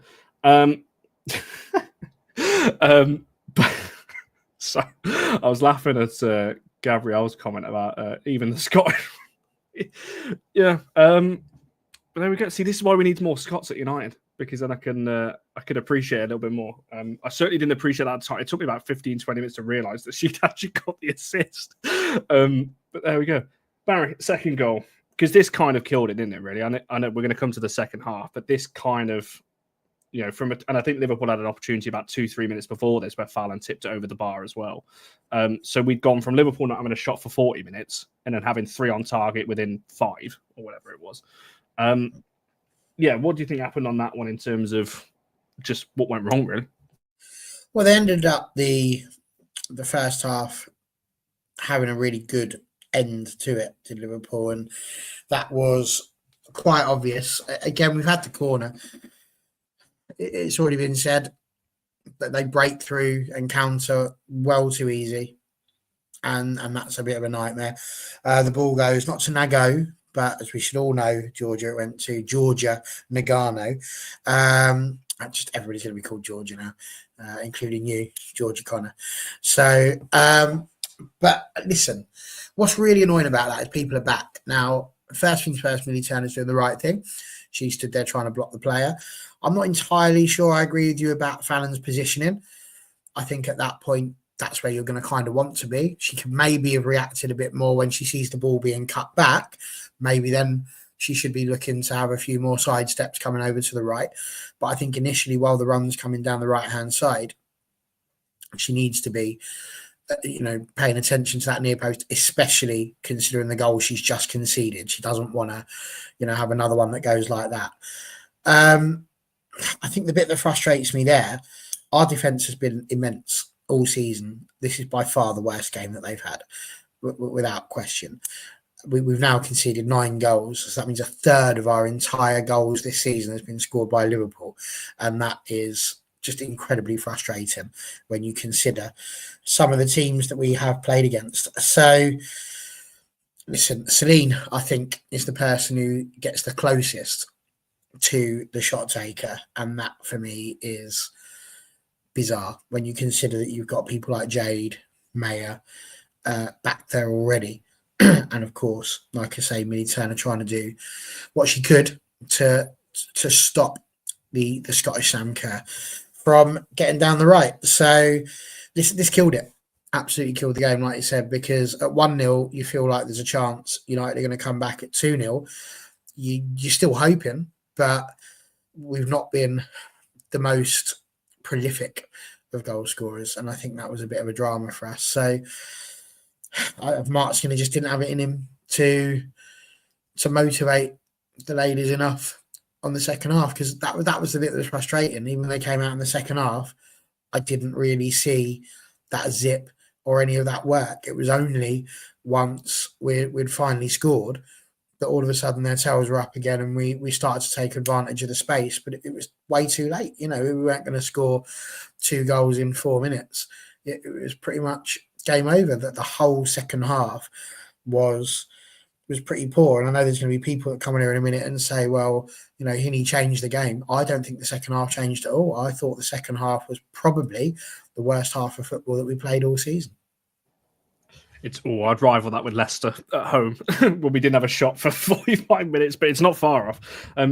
Speaker 1: So I was laughing at Gabrielle's comment about even the Scottish. Yeah. But there we go. See, this is why we need more Scots at United, because then I could appreciate it a little bit more. I certainly didn't appreciate that time. It took me about 15, 20 minutes to realise that she'd actually got the assist. But there we go. Barry, second goal. Because this kind of killed it, didn't it, really? I know we're going to come to the second half, but this kind of... and I think Liverpool had an opportunity about 2-3 minutes before this where Fallon tipped it over the bar as well. So we'd gone from Liverpool not having a shot for 40 minutes and then having 3 on target within 5 or whatever it was. What do you think happened on that one in terms of just what went wrong, really?
Speaker 2: Well, they ended up the first half having a really good end to it, to Liverpool, and that was quite obvious. Again, we've had the corner. It's already been said that they break through and counter well too easy, and that's a bit of a nightmare. The ball goes not to Nago, but as we should all know, Georgia, it went to Georgia Nagano. Just everybody's going to be called Georgia now, including you, Georgia Connor. So, but listen, what's really annoying about that is people are back. Now, first things first, Millie Turner's doing the right thing. She stood there trying to block the player. I'm not entirely sure I agree with you about Fallon's positioning. I think at that point, that's where you're going to kind of want to be. She could maybe have reacted a bit more when she sees the ball being cut back. Maybe then she should be looking to have a few more side steps coming over to the right. But I think initially, while the run's coming down the right-hand side, she needs to be paying attention to that near post, especially considering the goal she's just conceded. She doesn't want to, have another one that goes like that. I think the bit that frustrates me there, our defence has been immense all season. This is by far the worst game that they've had, without question. We've now conceded 9 goals, so that means a third of our entire goals this season has been scored by Liverpool, and that is just incredibly frustrating when you consider some of the teams that we have played against. So, listen, Celine, I think, is the person who gets the closest to the shot taker, and that for me is bizarre when you consider that you've got people like Jade, Maya back there already. And of course, like I say, Millie Turner trying to do what she could to stop the Scottish Sam Kerr from getting down the right. So this killed it. Absolutely killed the game, like you said, because at 1-0, you feel like there's a chance United are going to come back at 2-0. You're still hoping, but we've not been the most prolific of goal scorers, and I think that was a bit of a drama for us. So Mark Skinner just didn't have it in him to motivate the ladies enough on the second half, because that was the bit that was frustrating. Even when they came out in the second half, I didn't really see that zip or any of that work. It was only once we'd finally scored that all of a sudden their tails were up again, and we started to take advantage of the space, but it was way too late. We weren't going to score 2 goals in 4 minutes. It was pretty much game over. That the whole second half was pretty poor. And I know there's going to be people that come in here in a minute and say, well, Heaney changed the game. I don't think the second half changed at all. I thought the second half was probably the worst half of football that we played all season.
Speaker 1: I'd rival that with Leicester at home when we didn't have a shot for 45 minutes, but it's not far off.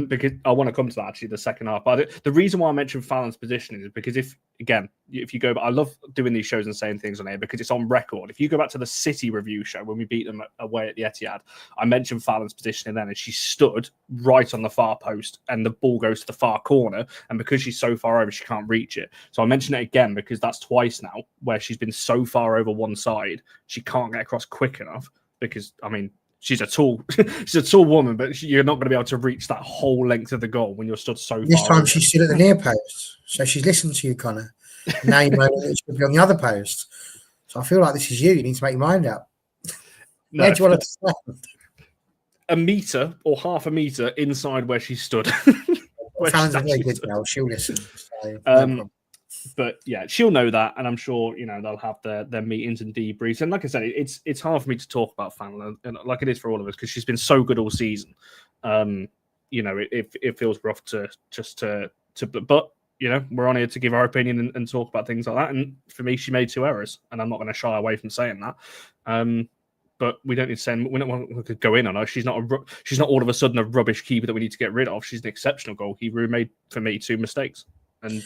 Speaker 1: Because I want to come to that actually the second half. But the reason why I mentioned Fallon's position is because if you go back, I love doing these shows and saying things on here because it's on record. If you go back to the City review show when we beat them away at the Etihad, I mentioned Fallon's positioning then, and she stood right on the far post, and the ball goes to the far corner, and because she's so far over, she can't reach it. So I mention it again because that's twice now where she's been so far over one side, she can't get across quick enough. Because she's a tall woman, but you're not going to be able to reach that whole length of the goal when you're stood so far.
Speaker 2: This time
Speaker 1: over.
Speaker 2: she stood at the near post, so she's listened to you, Connor. Now you know that it should be on the other post. So I feel like this is you. You need to make your mind up.
Speaker 1: No,
Speaker 2: Where do you want to stand?
Speaker 1: A metre or half a metre inside where she stood.
Speaker 2: Fallon's a very good girl. She'll listen. So,
Speaker 1: but yeah, she'll know that, and I'm sure they'll have their meetings and debriefs. And like I said, it's hard for me to talk about Fallon, and like it is for all of us, because she's been so good all season. It feels rough but we're on here to give our opinion and talk about things like that. And for me, she made 2 errors, and I'm not going to shy away from saying that. But we don't need to say we don't want to go in on her. She's not all of a sudden a rubbish keeper that we need to get rid of. She's an exceptional goalkeeper who made, for me, 2 mistakes. And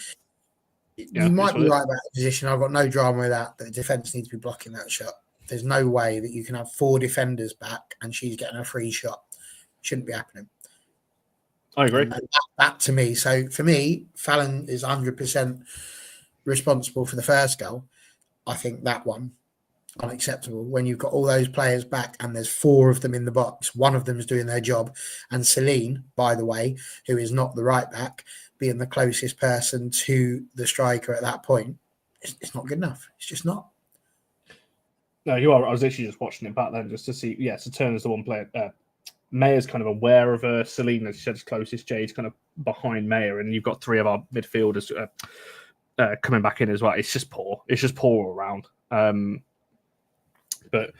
Speaker 2: you might be right about the position. I've got no drama with that. The defence needs to be blocking that shot. There's no way that you can have 4 defenders back and she's getting a free shot. Shouldn't be happening.
Speaker 1: I agree.
Speaker 2: That to me. So for me, Fallon is 100% responsible for the first goal. I think that one, unacceptable. When you've got all those players back and there's 4 of them in the box, one of them is doing their job. And Celine, by the way, who is not the right back, being the closest person to the striker at that point, it's not good enough. It's just not.
Speaker 1: No, you are. I was actually just watching it back then just to see. Yeah, so Turner's the one player. Mayer's kind of aware of her. Celine, as she said, is closest. Jade's kind of behind Mayer, and you've got 3 of our midfielders coming back in as well. It's just poor. It's just poor all around. But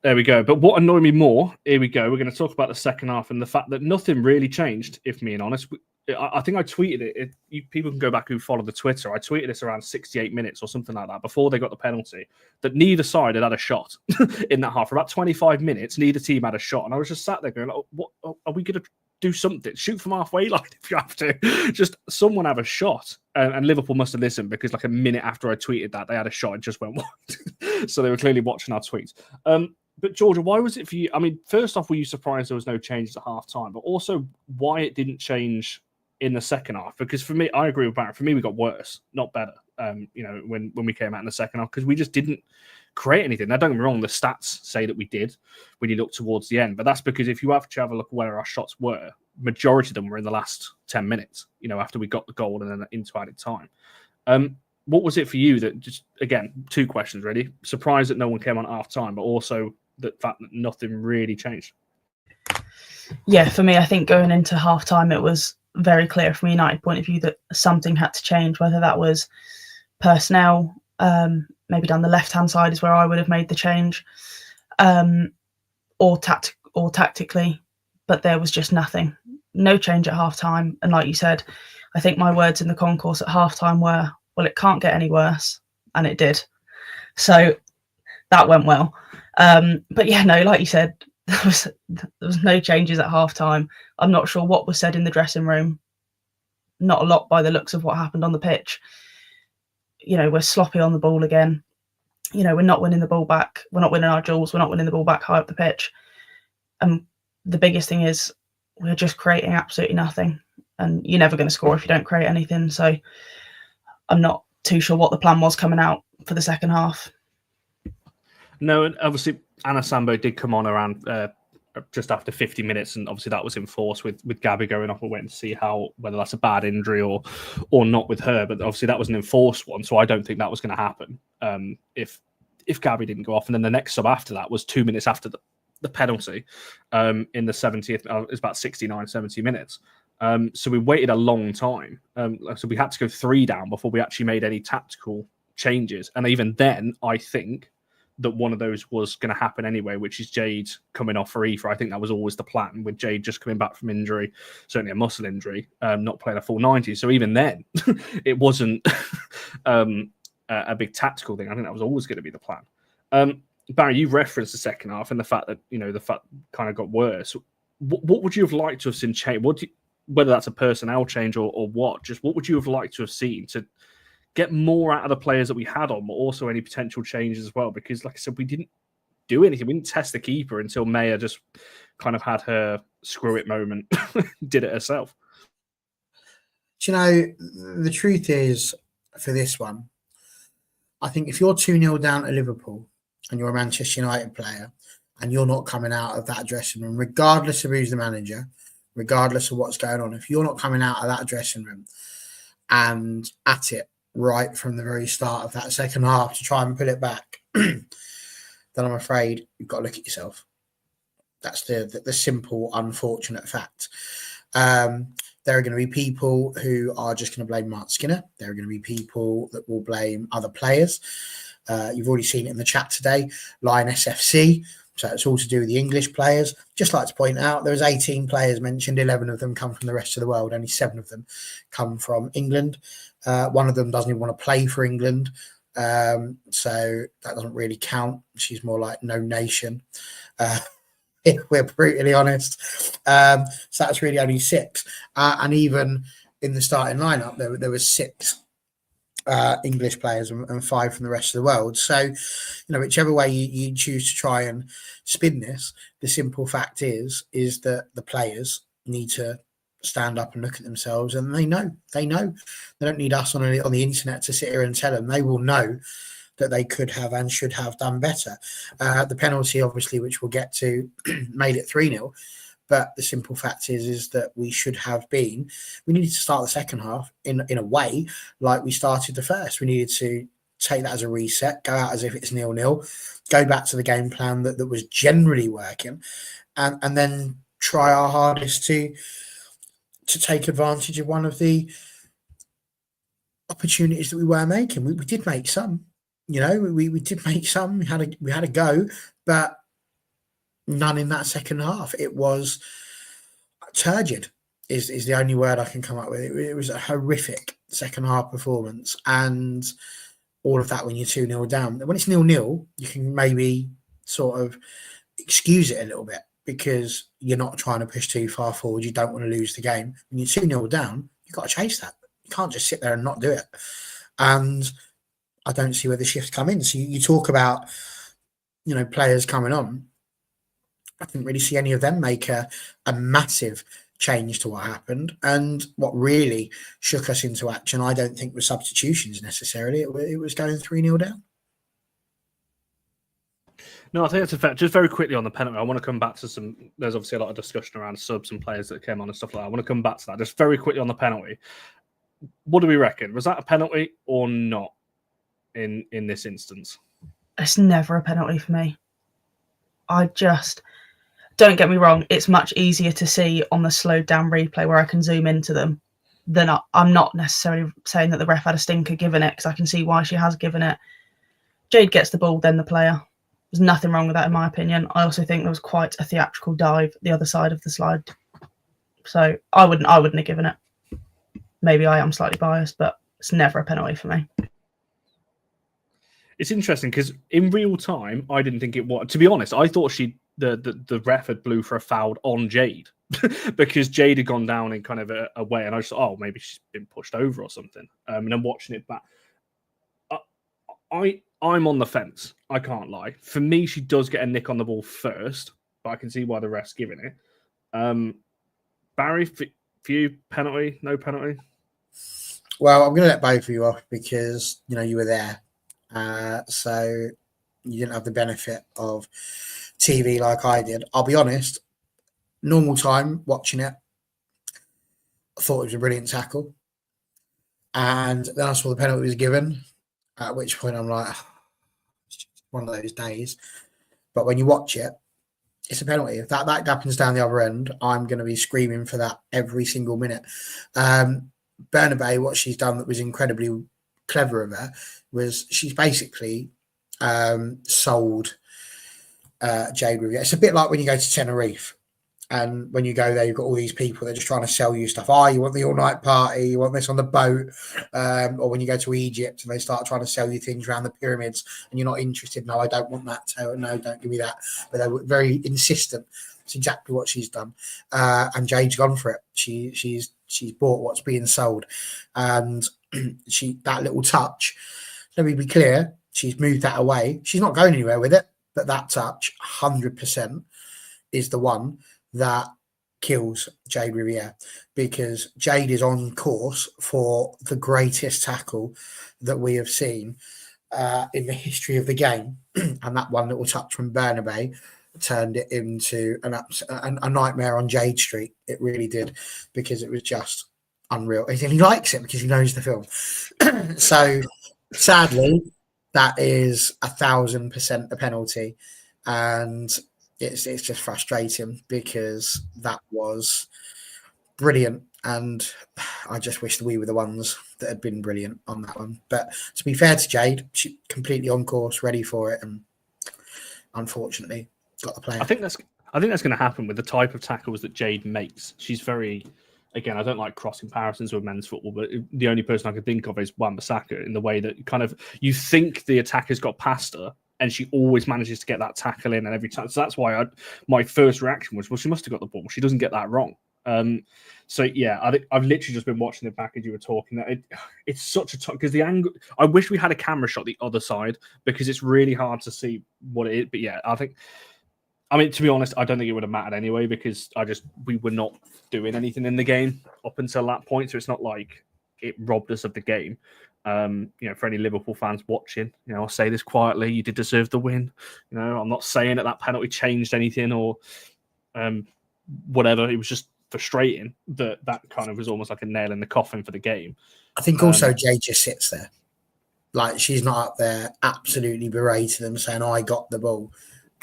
Speaker 1: there we go. But what annoyed me more, here we go. We're going to talk about the second half and the fact that nothing really changed, if being honest. I think I tweeted it. People can go back who follow the Twitter. I tweeted this around 68 minutes or something like that before they got the penalty, that neither side had a shot in that half. For about 25 minutes, neither team had a shot. And I was just sat there going, what are we going to do something? Shoot from halfway line if you have to. Just someone have a shot. And Liverpool must have listened because like a minute after I tweeted that, they had a shot and just went wide. So they were clearly watching our tweets. But Georgia, why was it for you? I mean, first off, were you surprised there was no changes at half time? But also why it didn't change in the second half? Because for me, I agree with Barrett. For me, we got worse, not better. When we came out in the second half, because we just didn't create anything. Now, don't get me wrong, the stats say that we did when you look towards the end. But that's because if you have to have a look at where our shots were, majority of them were in the last 10 minutes, after we got the goal and then into added time. What was it for you that just, again, 2 questions really. Surprised that no one came on at half time, but also the fact that nothing really changed?
Speaker 3: Yeah, for me, I think going into half time, it was very clear from a United point of view that something had to change, whether that was personnel, maybe down the left-hand side is where I would have made the change, or tactically, but there was just nothing. No change at half-time. And like you said, I think my words in the concourse at half-time were, well, it can't get any worse, and it did. So that went well. But yeah, no, like you said, there was no changes at half-time. I'm not sure what was said in the dressing room. Not a lot by the looks of what happened on the pitch. We're sloppy on the ball again. We're not winning the ball back. We're not winning our duels. We're not winning the ball back high up the pitch. And the biggest thing is we're just creating absolutely nothing. And you're never going to score if you don't create anything. So I'm not too sure what the plan was coming out for the second half.
Speaker 1: No, and obviously Anna Sambo did come on around just after 50 minutes, and obviously that was enforced with Gabby going off. We're waiting to see whether that's a bad injury or not with her, but obviously that was an enforced one, so I don't think that was going to happen if Gabby didn't go off. And then the next sub after that was 2 minutes after the penalty in the 70th. It's about 69, 70 minutes. So we waited a long time. So we had to go 3 down before we actually made any tactical changes. And even then, I think that one of those was going to happen anyway, which is Jade coming off for Aoife. I think that was always the plan, with Jade just coming back from injury, certainly a muscle injury, not playing a full 90. So even then, it wasn't a big tactical thing. I think that was always going to be the plan. Barry, you referenced the second half and the fact that, the fact kind of got worse. What would you have liked to have seen change? Whether that's a personnel change or what, just what would you have liked to have seen to get more out of the players that we had on, but also any potential changes as well? Because, like I said, we didn't do anything. We didn't test the keeper until Maya just kind of had her screw it moment, did it herself.
Speaker 2: Do you know, the truth is, for this one, I think if you're 2-0 down to Liverpool and you're a Manchester United player and you're not coming out of that dressing room, regardless of who's the manager, regardless of what's going on, if you're not coming out of that dressing room and at it right from the very start of that second half to try and pull it back, then I'm afraid you've got to look at yourself. That's the simple, unfortunate fact. There are going to be people who are just going to blame Mark Skinner. There are going to be people that will blame other players. You've already seen it in the chat today, Lioness FC. So it's all to do with the English players. Just like to point out, there was 18 players mentioned. 11 of them come from the rest of the world. Only 7 of them come from England. One of them doesn't even want to play for England. So that doesn't really count. She's more like no nation. If we're brutally honest. So that's really only 6. And even in the starting lineup, there were 6 English players and 5 from the rest of the world. So, whichever way you choose to try and spin this, the simple fact is that the players need to stand up and look at themselves, and they know. They don't need us on the internet to sit here and tell them. They will know that they could have and should have done better. The penalty, obviously, which we'll get to, made it 3-0. But the simple fact is that we needed to start the second half in a way like we started the first. We needed to take that as a reset, go out as if it's 0-0, go back to the game plan that was generally working, and then try our hardest to take advantage of one of the opportunities that we were making. We did make some, we did make some. We had a go, but none in that second half. It was turgid is the only word I can come up with. It was a horrific second half performance, and all of that when you're 2-0 down. When it's 0-0, you can maybe sort of excuse it a little bit because you're not trying to push too far forward. You don't want to lose the game. When you're 2-0 down, you've got to chase that. You can't just sit there and not do it. And I don't see where the shifts come in. So you talk about, players coming on. I didn't really see any of them make a massive change to what happened. And what really shook us into action, I don't think was substitutions necessarily. It was going 3-0 down.
Speaker 1: No, I think that's a fact. Just very quickly on the penalty, I want to come back to there's obviously a lot of discussion around subs and players that came on and stuff like that. I want to come back to that. Just very quickly on the penalty. What do we reckon? Was that a penalty or not in this instance?
Speaker 3: It's never a penalty for me. Don't get me wrong, it's much easier to see on the slowed down replay where I can zoom into them than I'm not necessarily saying that the ref had a stinker given it, because I can see why she has given it. Jade gets the ball, then the player. There's nothing wrong with that in my opinion. I also think there was quite a theatrical dive the other side of the slide. So I wouldn't have given it. Maybe I am slightly biased, but it's never a penalty for me.
Speaker 1: It's interesting because in real time, I didn't think it was. To be honest, I thought the ref had blew for a foul on Jade because Jade had gone down in kind of a way, and I just thought, maybe she's been pushed over or something. And I'm watching it back. I'm on the fence. I can't lie. For me, she does get a nick on the ball first, but I can see why the ref's giving it. Barry, for you, penalty, no penalty?
Speaker 2: Well, I'm going to let both of you off because, you were there. So you didn't have the benefit of TV like I did. I'll be honest, normal time watching it, I thought it was a brilliant tackle. And then I saw the penalty was given, at which point I'm like, it's just one of those days. But when you watch it, it's a penalty. If that happens down the other end, I'm going to be screaming for that every single minute. Bernabei, what she's done that was incredibly clever of her was she's basically sold Jade Riviere. It's a bit like when you go to Tenerife. And when you go there, you've got all these people that are just trying to sell you stuff. Oh, you want the all-night party? You want this on the boat? Or when you go to Egypt and they start trying to sell you things around the pyramids and you're not interested. No, I don't want that. So, no, don't give me that. But they were very insistent. It's exactly what she's done. And Jade's gone for it. She's bought what's being sold. And that little touch, let me be clear, she's moved that away. She's not going anywhere with it. But that touch, 100%, is the one that kills Jade Riviere, because Jade is on course for the greatest tackle that we have seen in the history of the game. And that one little touch from Bernabei turned it into a nightmare on Jade Street. It really did, because it was just unreal. And he likes it because he knows the film. So sadly, that is 1,000% a penalty. And it's just frustrating because that was brilliant, and I just wish that we were the ones that had been brilliant on that one. But to be fair to Jade, she's completely on course, ready for it, and unfortunately got the play.
Speaker 1: I think that's going to happen with the type of tackles that Jade makes. She's very, again, I don't like cross comparisons with men's football, but the only person I can think of is Wan-Bissaka, in the way that kind of you think the attacker's got past her, and she always manages to get that tackle in, and every time. So that's why my first reaction was, well, she must have got the ball. She doesn't get that wrong. So yeah, I've literally just been watching it back as you were talking. It's such a tough, because the angle. I wish we had a camera shot the other side, because it's really hard to see what it is. But yeah, I mean, to be honest, I don't think it would have mattered anyway, because we were not doing anything in the game up until that point. So it's not like it robbed us of the game. For any Liverpool fans watching, I'll say this quietly: you did deserve the win. I'm not saying that penalty changed anything or whatever. It was just frustrating that kind of was almost like a nail in the coffin for the game.
Speaker 2: I think also Jade just sits there, like she's not up there absolutely berating them, saying, "I got the ball."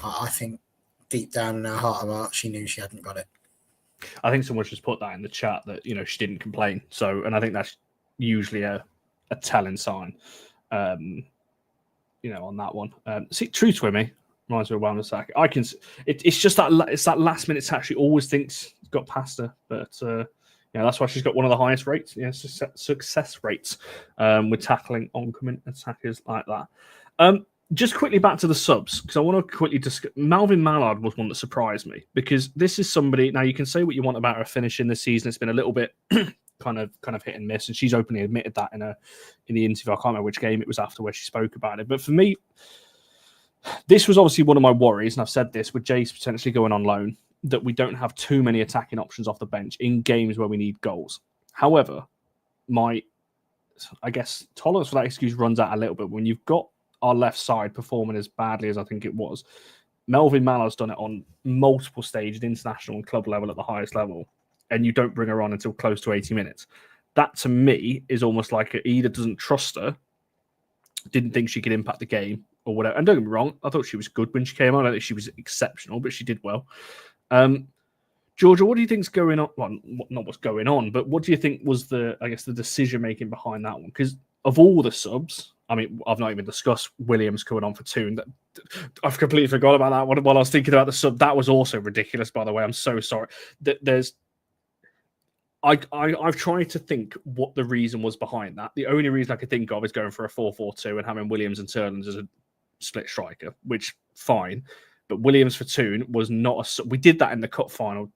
Speaker 2: I think deep down in her heart of heart, she knew she hadn't got it.
Speaker 1: I think someone just put that in the chat that she didn't complain. So, and I think that's usually a telling sign, on that one. See, true to me, reminds me of Wan-Bissaka. It's just that last minute touch. She always thinks it's got past her, but that's why she's got one of the highest rates, success rates with tackling oncoming attackers like that. Just quickly back to the subs, because I want to quickly discuss. Melvin Mallard was one that surprised me, because this is somebody. Now you can say what you want about her finishing this season. It's been a little bit kind of hit and miss, and she's openly admitted that in the interview. I can't remember which game it was after where she spoke about it. But for me, this was obviously one of my worries, and I've said this with Jace potentially going on loan, that we don't have too many attacking options off the bench in games where we need goals. However, my, I guess, tolerance for that excuse runs out a little bit when you've got our left side performing as badly as I think it was. Melvin Mallard's done it on multiple stages, international and club level at the highest level, and you don't bring her on until close to 80 minutes. That, to me, is almost like it either doesn't trust her, didn't think she could impact the game, or whatever. And don't get me wrong, I thought she was good when she came on. I don't think she was exceptional, but she did well. Georgia, what do you think's going on? Well, not what's going on, but what do you think was the decision-making behind that one? Because of all the subs, I mean, I've not even discussed Williams coming on for two. And I've completely forgot about that one while I was thinking about the sub. That was also ridiculous, by the way. I'm so sorry. I've tried to think what the reason was behind that. The only reason I could think of is going for a 4-4-2 and having Williams and Turland as a split striker, which, fine. But Williams for two was not we did that in the cup final.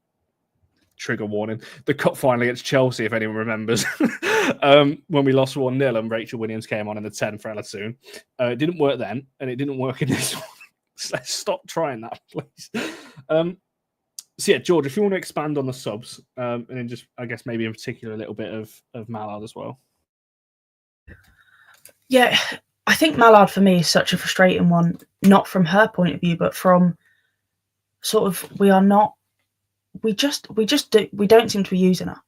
Speaker 1: Trigger warning. The cup final against Chelsea, if anyone remembers, when we lost 1-0 and Rachel Williams came on in the 10 for Ella soon. It didn't work then, and it didn't work in this one. Let's stop trying that, please. So yeah, George, if you want to expand on the subs, and then just, I guess, maybe in particular a little bit of Mallard as well.
Speaker 3: Yeah, I think Mallard for me is such a frustrating one, not from her point of view, but from sort of we don't seem to be using her.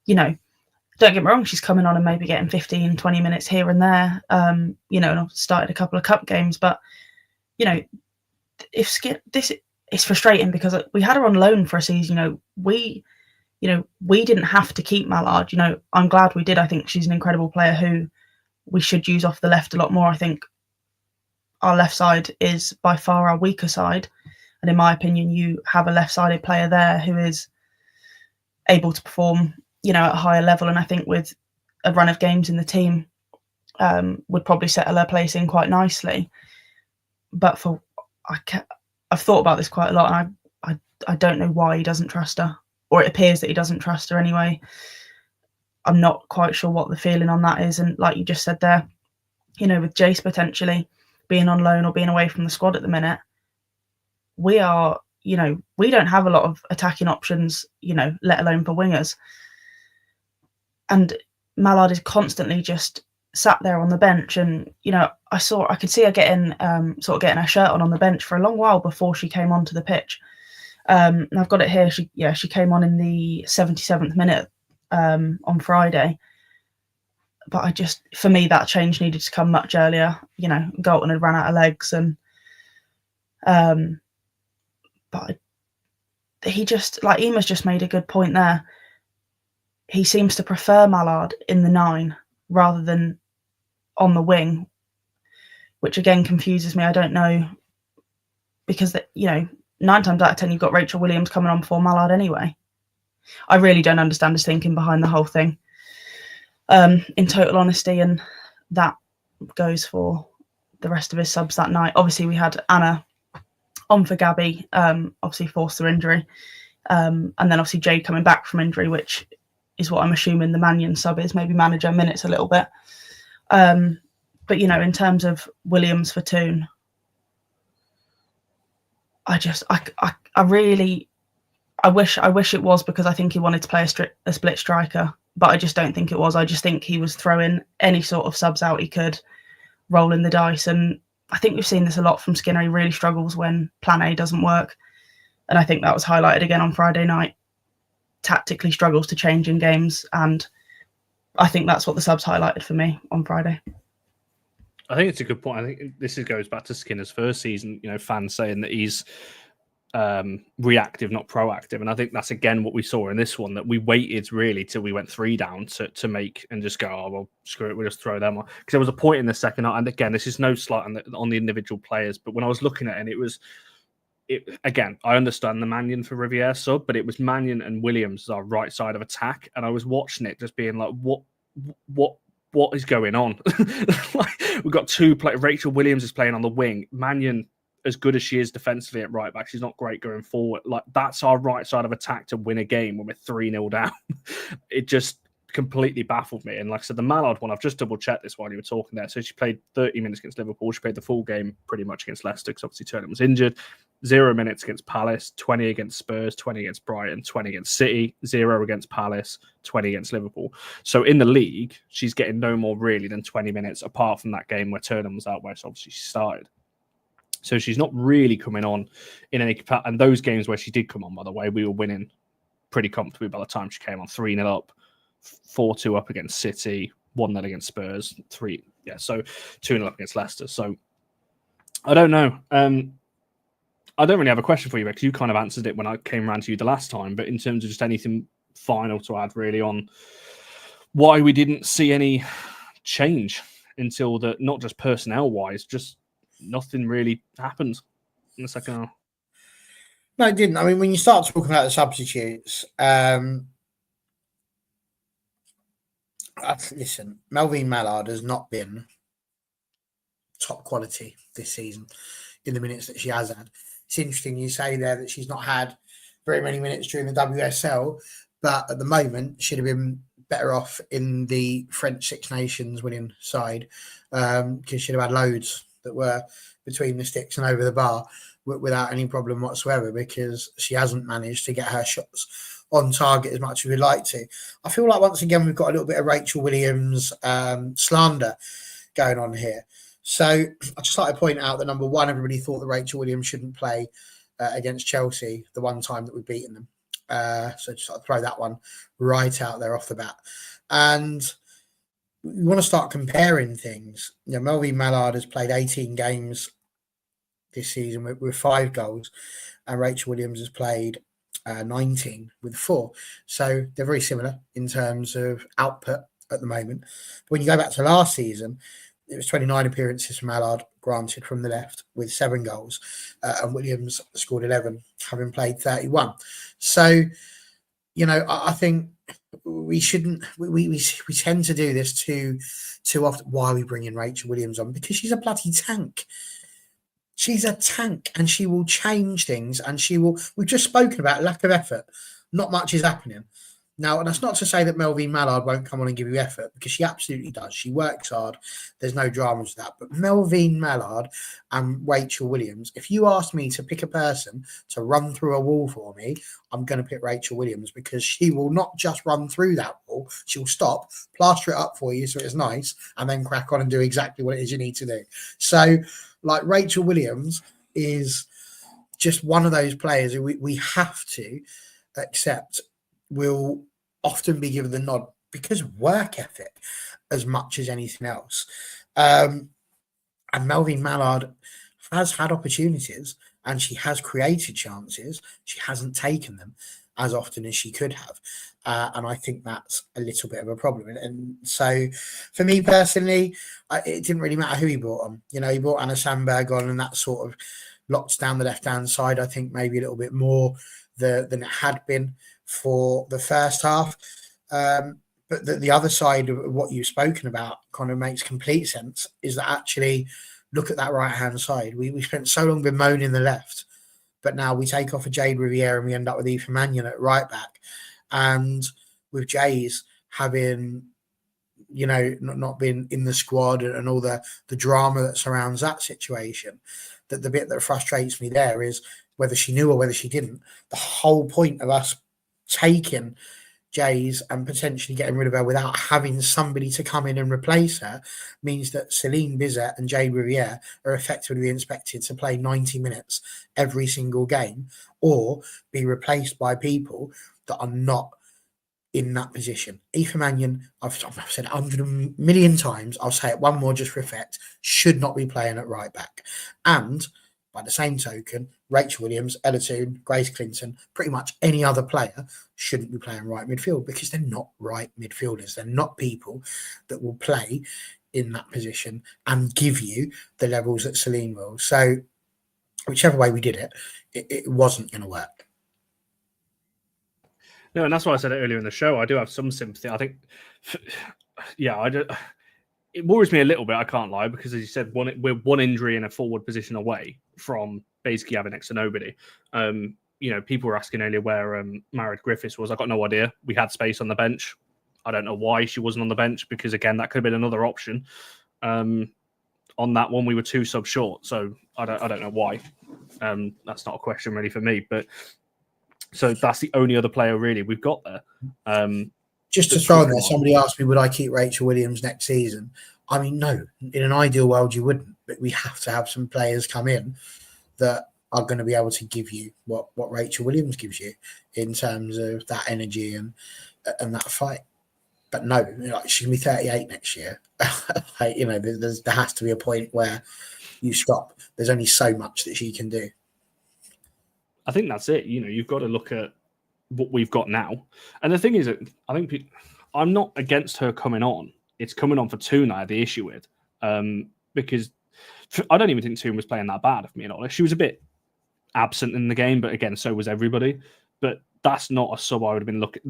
Speaker 3: Don't get me wrong, she's coming on and maybe getting 15, 20 minutes here and there. And I've started a couple of cup games, but if it's frustrating because we had her on loan for a season. We didn't have to keep Mallard. I'm glad we did. I think she's an incredible player who we should use off the left a lot more. I think our left side is by far our weaker side. And in my opinion, you have a left-sided player there who is able to perform, at a higher level. And I think with a run of games in the team, would probably settle her place in quite nicely. But I've thought about this quite a lot, and I don't know why he doesn't trust her, or it appears that he doesn't trust her anyway. I'm not quite sure what the feeling on that is. And like you just said there, with Jace potentially being on loan or being away from the squad at the minute, we are, we don't have a lot of attacking options, let alone for wingers. And Mallard is constantly just sat there on the bench. And, I could see her getting her shirt on the bench for a long while before she came onto the pitch. And I've got it here. She came on in the 77th minute on Friday. But for me, that change needed to come much earlier. Galton had run out of legs, and but he just, like Ema's just made a good point there. He seems to prefer Mallard in the 9 rather than on the wing, which again confuses me. I don't know, because 9 times out of 10 you've got Rachel Williams coming on before Mallard anyway. I really don't understand his thinking behind the whole thing, in total honesty, and that goes for the rest of his subs that night. Obviously, we had Anna on for Gabby, obviously forced through injury, and then obviously Jade coming back from injury, which is what I'm assuming the Mannion sub is, maybe manage her minutes a little bit. But in terms of Williams for Toon, I wish it was, because I think he wanted to play a split striker, but I just don't think it was. I just think he was throwing any sort of subs out he could, rolling the dice. And I think we've seen this a lot from Skinner. He really struggles when plan A doesn't work. And I think that was highlighted again on Friday night. Tactically struggles to change in games. And I think that's what the subs highlighted for me on Friday.
Speaker 1: I think it's a good point. I think this goes back to Skinner's first season, fans saying that he's reactive, not proactive. And I think that's again what we saw in this one, that we waited really till we went 3 down to make and just go, oh, well, screw it, we'll just throw them on. Because there was a point in the second half, and again, this is no slight on the individual players, but when I was looking at it, again, I understand the Mannion for Riviere sub, but it was Mannion and Williams as our right side of attack. And I was watching it just being like, what is going on? We've got 2 players. Rachel Williams is playing on the wing. Mannion, as good as she is defensively at right back, she's not great going forward. Like, that's our right side of attack to win a game when we're 3-0 down. It just completely baffled me. And like I said, the Mallard one, I've just double checked this while you were talking there. So she played 30 minutes against Liverpool. She played the full game pretty much against Leicester because obviously Turner was injured. 0 minutes against Palace, 20 against Spurs, 20 against Brighton, 20 against City, 0 against Palace, 20 against Liverpool. So in the league, she's getting no more really than 20 minutes, apart from that game where Turner was out, where obviously she started. So she's not really coming on in any capacity. And those games where she did come on, by the way, we were winning pretty comfortably by the time she came on. 3-0 up, 4-2 up against City, 1-0 against Spurs, 2-0 up against Leicester. So I don't know. I don't really have a question for you, because you kind of answered it when I came around to you the last time. But in terms of just anything final to add really on why we didn't see any change until not just personnel-wise, just nothing really happened in the second half.
Speaker 2: No, it didn't. I mean, when you start talking about the substitutes, listen, Melvine Mallard has not been top quality this season in the minutes that she has had. It's interesting you say there that she's not had very many minutes during the WSL, but at the moment she'd have been better off in the French Six Nations winning side, because she'd have had loads that were between the sticks and over the bar without any problem whatsoever, because she hasn't managed to get her shots on target as much as we'd like to. I feel like once again we've got a little bit of Rachel Williams slander going on here. So I'd just like to point out that, number one, everybody thought that Rachel Williams shouldn't play against Chelsea the one time that we've beaten them. So just throw that one right out there off the bat. And we want to start comparing things. Melvine Mallard has played 18 games this season with 5 goals, and Rachel Williams has played 19 with 4. So they're very similar in terms of output at the moment. But when you go back to last season, it was 29 appearances from Mallard, granted from the left, with 7 goals, and Williams scored 11, having played 31. So, you know, I think we shouldn't. We tend to do this too often. Why are we bringing Rachel Williams on? Because she's a bloody tank. She's a tank, and she will change things, and she will. We've just spoken about lack of effort. Not much is happening now, and that's not to say that Melvine Mallard won't come on and give you effort, because she absolutely does. She works hard. There's no dramas with that. But Melvine Mallard and Rachel Williams, if you ask me to pick a person to run through a wall for me, I'm going to pick Rachel Williams, because she will not just run through that wall. She'll stop, plaster it up for you so it's nice, and then crack on and do exactly what it is you need to do. So, like, Rachel Williams is just one of those players who we have to accept will often be given the nod because of work ethic as much as anything else. And Melvine Mallard has had opportunities, and she has created chances. She hasn't taken them as often as she could have. And I think that's a little bit of a problem. And so for me personally, it didn't really matter who he brought on. You know, he brought Anna Sandberg on, and that sort of locked down the left-hand side, I think, maybe a little bit more than it had been for the first half. But the other side of what you've spoken about kind of makes complete sense, is that actually look at that right-hand side. We spent so long bemoaning the left, but now we take off a Jade Riviere and we end up with Aoife Mannion at right back. And with Jay's having, you know, not been in the squad and all the drama that surrounds that situation, that the bit that frustrates me there is whether she knew or whether she didn't. The whole point of us taking Jay's and potentially getting rid of her without having somebody to come in and replace her means that Celine Bizet and Jade Riviere are effectively expected to play 90 minutes every single game, or be replaced by people that are not in that position. Aoife Mannion, I've said it 100 million times, I'll say it one more just for effect, should not be playing at right back. And by the same token, Rachel Williams, Ella Toone, Grace Clinton, pretty much any other player shouldn't be playing right midfield, because they're not right midfielders. They're not people that will play in that position and give you the levels that Celine will. So whichever way we did it, it wasn't going to work.
Speaker 1: No, and that's why I said it earlier in the show. I do have some sympathy. I think, yeah, it worries me a little bit, I can't lie, because as you said, we're one injury in a forward position away from basically having next to nobody. You know, people were asking earlier where Meredith Griffiths was. I got no idea. We had space on the bench. I don't know why she wasn't on the bench, because again, that could have been another option. On that one, we were 2 subs short, so I don't know why. That's not a question really for me, but so that's the only other player really we've got there.
Speaker 2: Just to throw in there, somebody asked me, would I keep Rachel Williams next season? I mean, no. In an ideal world, you wouldn't. But we have to have some players come in that are going to be able to give you what Rachel Williams gives you in terms of that energy and that fight. But no, she's going to be 38 next year. You know, there has to be a point where you stop. There's only so much that she can do.
Speaker 1: I think that's it. You know, you've got to look at what we've got now. And the thing is, I think I'm not against her coming on. It's coming on for Toone I had the issue with. Because I don't even think Toone was playing that bad, if me and honest. She was a bit absent in the game, but again, so was everybody. But that's not a sub I would have been looking.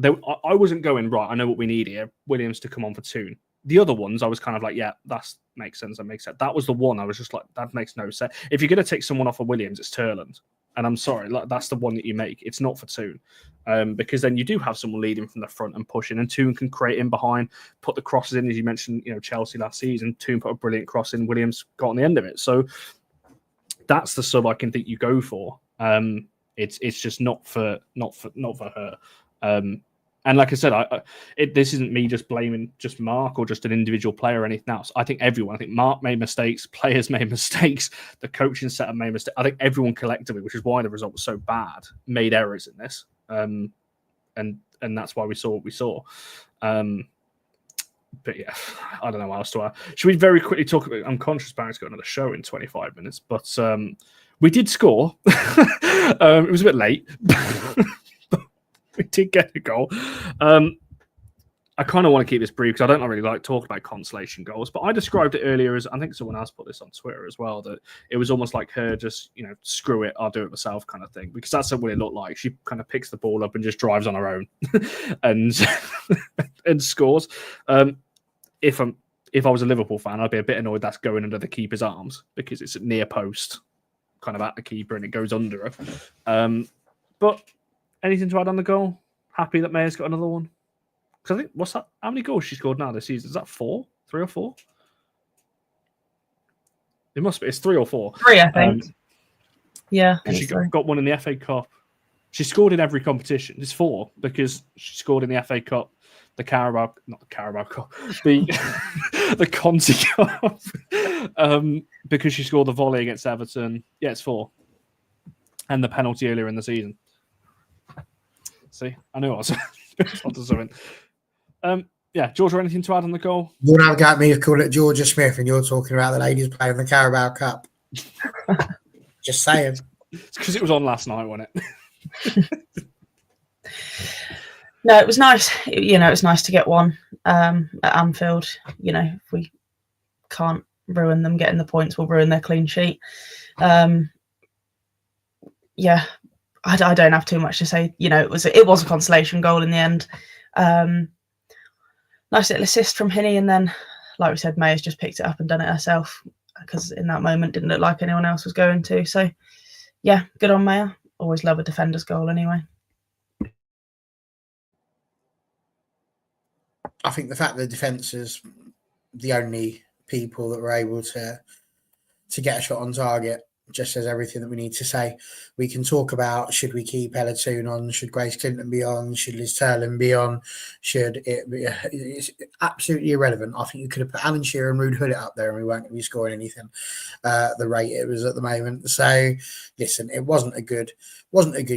Speaker 1: I wasn't going, right, I know what we need here. Williams to come on for Toone. The other ones, I was kind of like, yeah, that makes sense. That makes sense. That was the one I was just like, that makes no sense. If you're going to take someone off of Williams, it's Turland. And I'm sorry, that's the one that you make. It's not for Toone. Because then you do have someone leading from the front and pushing, and Toone can create in behind, put the crosses in, as you mentioned, you know, Chelsea last season. Toone put a brilliant cross in, Williams got on the end of it. So that's the sub I can think you go for. It's just not for her. And like I said, this isn't me just blaming just Mark or just an individual player or anything else. I think everyone. I think Mark made mistakes, players made mistakes, the coaching setup made mistakes. I think everyone collectively, which is why the result was so bad, made errors in this. And that's why we saw what we saw. But yeah, I don't know what else to add. Should we very quickly talk about? I'm conscious Barry's got another show in 25 minutes, but We did score. It was a bit late, but we did get a goal. I kind of want to keep this brief because I don't really like talking about consolation goals, but I described it earlier as, I think someone else put this on Twitter as well, that it was almost like her just, screw it, I'll do it myself kind of thing, because that's what it looked like. She kind of picks the ball up and just drives on her own and and scores. If I was a Liverpool fan, I'd be a bit annoyed that's going under the keeper's arms because it's at near post, kind of at the keeper, and it goes under her. But anything to add on the goal? Happy that Mayor's got another one? Because I think, what's that? How many goals she scored now this season? Is that 4? 3 or 4? It must be. It's 3 or 4.
Speaker 3: 3, I think. Yeah.
Speaker 1: She got one in the FA Cup. She scored in every competition. It's 4 because she scored in the FA Cup, the Carabao, not the Carabao Cup, the Conti Cup, because she scored the volley against Everton. Yeah, it's 4. And the penalty earlier in the season. See, I knew I was onto something. Yeah, George, anything to add on the goal?
Speaker 2: You're now got me to call it Georgia Smith, and you're talking about the ladies playing the Carabao Cup. Just saying.
Speaker 1: It's because it was on last night, wasn't it?
Speaker 3: No, it was nice. It's nice to get one at Anfield. If we can't ruin them getting the points, we'll ruin their clean sheet. Yeah, I don't have too much to say. It was a consolation goal in the end. Nice little assist from Hinnie, and then, like we said, Mayer's just picked it up and done it herself because in that moment didn't look like anyone else was going to. So, yeah, good on Mayer. Always love a defender's goal anyway.
Speaker 2: I think the fact that the defence is the only people that were able to get a shot on target just says everything that we need to say. We can talk about, should we keep Ella Toon on? Should Grace Clinton be on? Should Liz Turlin be on? Should it be? It's absolutely irrelevant. I think you could have put Alan Shearer and Rude Hood up there and we weren't going to be scoring anything the rate it was at the moment. So listen, it wasn't a good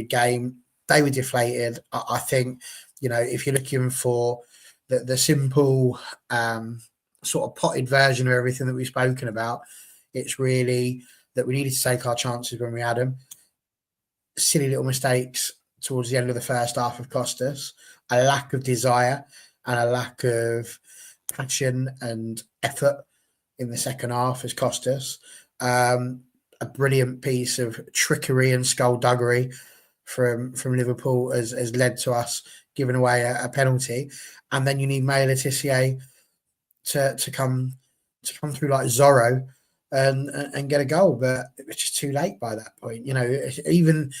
Speaker 2: game. They were deflated. I think, if you're looking for the simple sort of potted version of everything that we've spoken about, it's really that we needed to take our chances when we had them. Silly little mistakes towards the end of the first half have cost us. A lack of desire and a lack of passion and effort in the second half has cost us. A brilliant piece of trickery and skullduggery from Liverpool has led to us giving away a penalty. And then you need May Letitia to come through like Zorro and get a goal, but it was just too late by that point. Even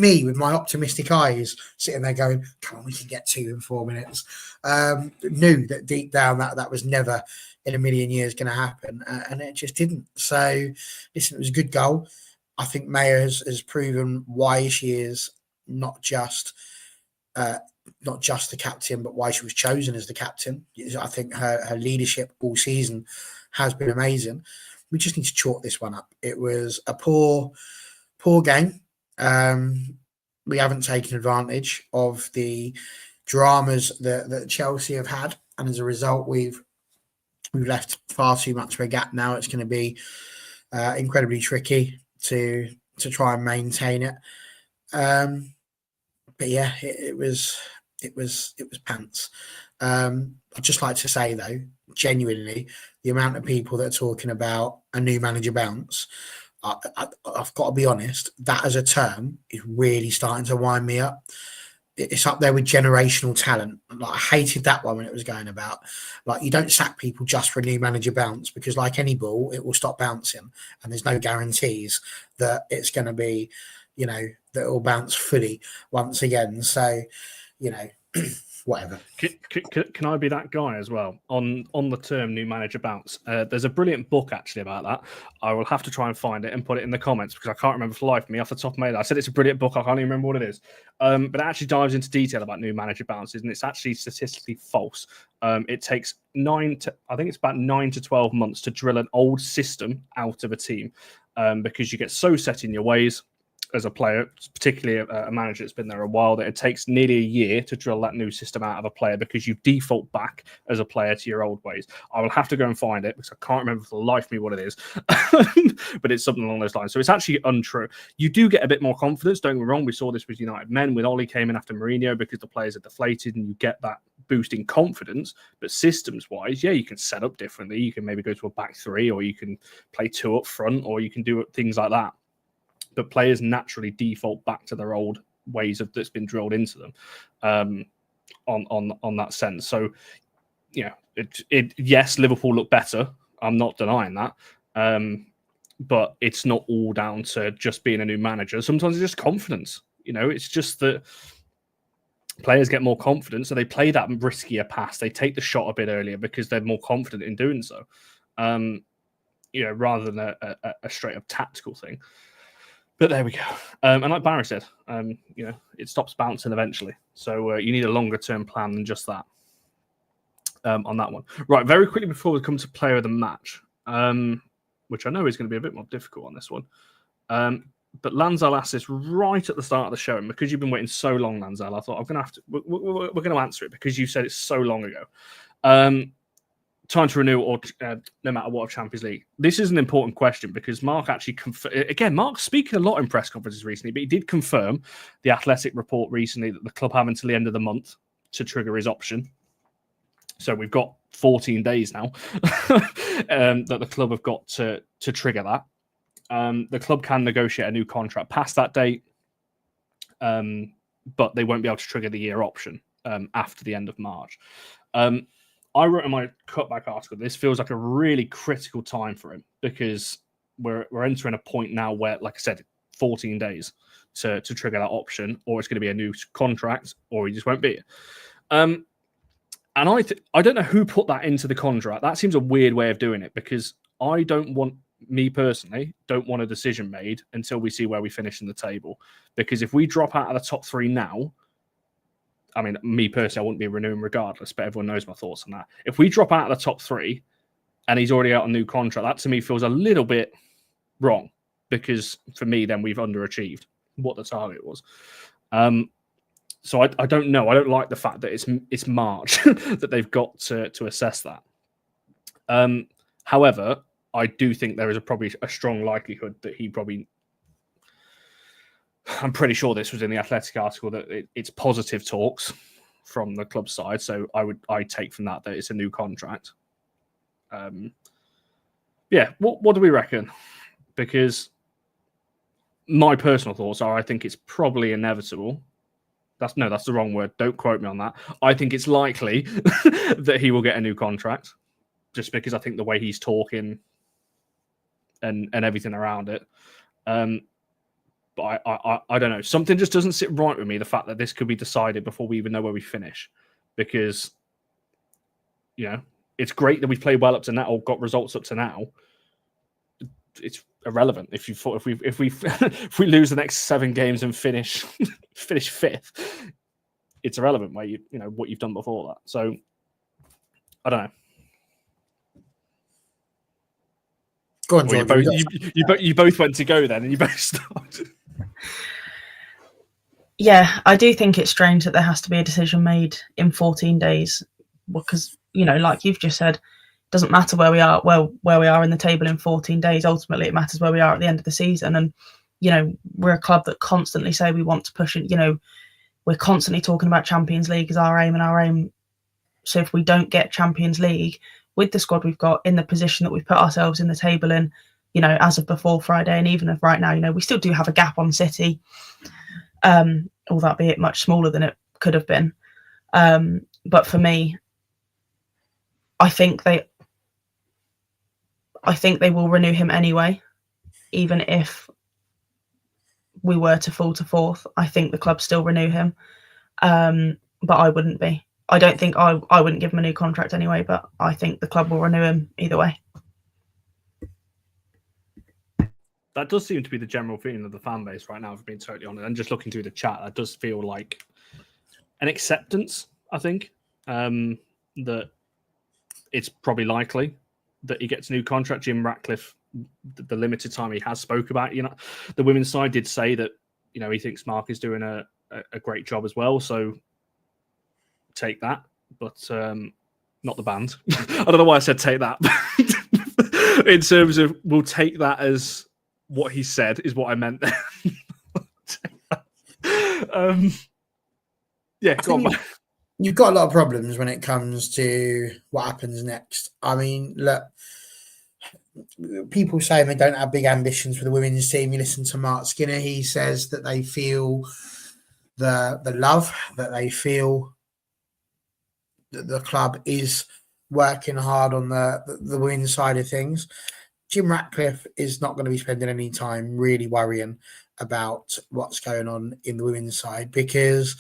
Speaker 2: me with my optimistic eyes sitting there going, come on, we can get 2 in 4 minutes, knew that deep down that was never in a million years going to happen, and it just didn't. So listen, it was a good goal. I think Mayer has proven why she is not just the captain, but why she was chosen as the captain. I think her leadership all season has been amazing. We just need to chalk this one up. It was a poor game. We haven't taken advantage of the dramas that Chelsea have had, and as a result, we've left far too much of a gap. Now it's going to be incredibly tricky to try and maintain it. But yeah, it was pants. I'd just like to say though, genuinely, the amount of people that are talking about a new manager bounce, I've got to be honest, that as a term is really starting to wind me up. It's up there with generational talent. Like, I hated that one when it was going about. Like, you don't sack people just for a new manager bounce, because like any ball, it will stop bouncing, and there's no guarantees that it's going to be, that it will bounce fully once again. So, whatever.
Speaker 1: Can I be that guy as well on the term new manager bounce? There's a brilliant book actually about that. I will have to try and find it and put it in the comments because I can't remember for the life of me off the top of my head. I said it's a brilliant book. I can't even remember what it is. But it actually dives into detail about new manager bounces, and it's actually statistically false. It takes 9 to 12 months to drill an old system out of a team because you get so set in your ways. as a player, particularly a manager that's been there a while, that it takes nearly a year to drill that new system out of a player because you default back as a player to your old ways. I will have to go and find it because I can't remember for the life of me what it is, but it's something along those lines. So it's actually untrue. You do get a bit more confidence. Don't get me wrong. We saw this with United Men when Oli came in after Mourinho because the players are deflated and you get that boost in confidence. But systems-wise, yeah, you can set up differently. You can maybe go to a back three, or you can play two up front, or you can do things like that. But players naturally default back to their old ways of that's been drilled into them on that sense. So, yes, Liverpool look better. I'm not denying that. But it's not all down to just being a new manager. Sometimes it's just confidence. It's just that players get more confidence, so they play that riskier pass. They take the shot a bit earlier because they're more confident in doing so. Rather than a straight up tactical thing. But there we go. And like Barry said, it stops bouncing eventually. So you need a longer term plan than just that on that one. Right, very quickly before we come to player of the match, which I know is going to be a bit more difficult on this one. But Lanzal asked this right at the start of the show. And because you've been waiting so long, Lanzal, I thought I'm going to have to, we're going to answer it because you said it so long ago. Time to renew or no matter what of Champions League? This is an important question because Mark actually Mark's speaking a lot in press conferences recently, but he did confirm the Athletic report recently that the club have until the end of the month to trigger his option. So we've got 14 days now that the club have got to trigger that. The club can negotiate a new contract past that date, but they won't be able to trigger the year option after the end of March. I wrote in my cutback article, this feels like a really critical time for him because we're entering a point now where, like I said, 14 days to trigger that option, or it's going to be a new contract, or he just won't be. And I don't know who put that into the contract. That seems a weird way of doing it because me personally, don't want a decision made until we see where we finish in the table. Because if we drop out of the top three now, I mean, me personally, I wouldn't be renewing regardless, but everyone knows my thoughts on that. If we drop out of the top three and he's already out a new contract, that to me feels a little bit wrong because for me, then we've underachieved what the target was. So I don't know. I don't like the fact that it's March that they've got to assess that. However, I do think there is probably a strong likelihood that he probably... I'm pretty sure this was in the Athletic article that it's positive talks from the club side. So I take from that it's a new contract. What do we reckon? Because my personal thoughts are I think it's probably inevitable. That's the wrong word. Don't quote me on that. I think it's likely that he will get a new contract just because I think the way he's talking and everything around it. But I don't know. Something just doesn't sit right with me, the fact that this could be decided before we even know where we finish. Because, it's great that we've played well up to now or got results up to now. It's irrelevant if we lose the next 7 games and finish fifth. It's irrelevant where what you've done before that. So I don't know.
Speaker 2: Go on, George.
Speaker 1: You both went to go then, and you both started.
Speaker 3: Yeah, I do think it's strange that there has to be a decision made in 14 days because, like you've just said, it doesn't matter where we are in the table in 14 days. Ultimately, it matters where we are at the end of the season. And, we're a club that constantly say we want to push it. We're constantly talking about Champions League as our aim. So if we don't get Champions League with the squad we've got in the position that we've put ourselves in the table in, as of before Friday, and even if right now, we still do have a gap on City, albeit much smaller than it could have been. But for me, I think they will renew him anyway, even if we were to fall to fourth. I think the club still renew him, but I wouldn't be. I don't think I wouldn't give him a new contract anyway, but I think the club will renew him either way.
Speaker 1: That does seem to be the general feeling of the fan base right now, if I'm being totally honest. And just looking through the chat, that does feel like an acceptance, I think, that it's probably likely that he gets a new contract. Jim Ratcliffe, the limited time he has spoke about, the women's side did say that he thinks Mark is doing a great job as well. So take that, but not the band. I don't know why I said take that. In terms of, we'll take that as what he said is what I meant. Yeah, go on, man.
Speaker 2: You've got a lot of problems when it comes to what happens next. I mean, look, people saying they don't have big ambitions for the women's team. You listen to Mark Skinner; he says that they feel the love, that they feel that the club is working hard on the women's side of things. Jim Ratcliffe is not going to be spending any time really worrying about what's going on in the women's side, because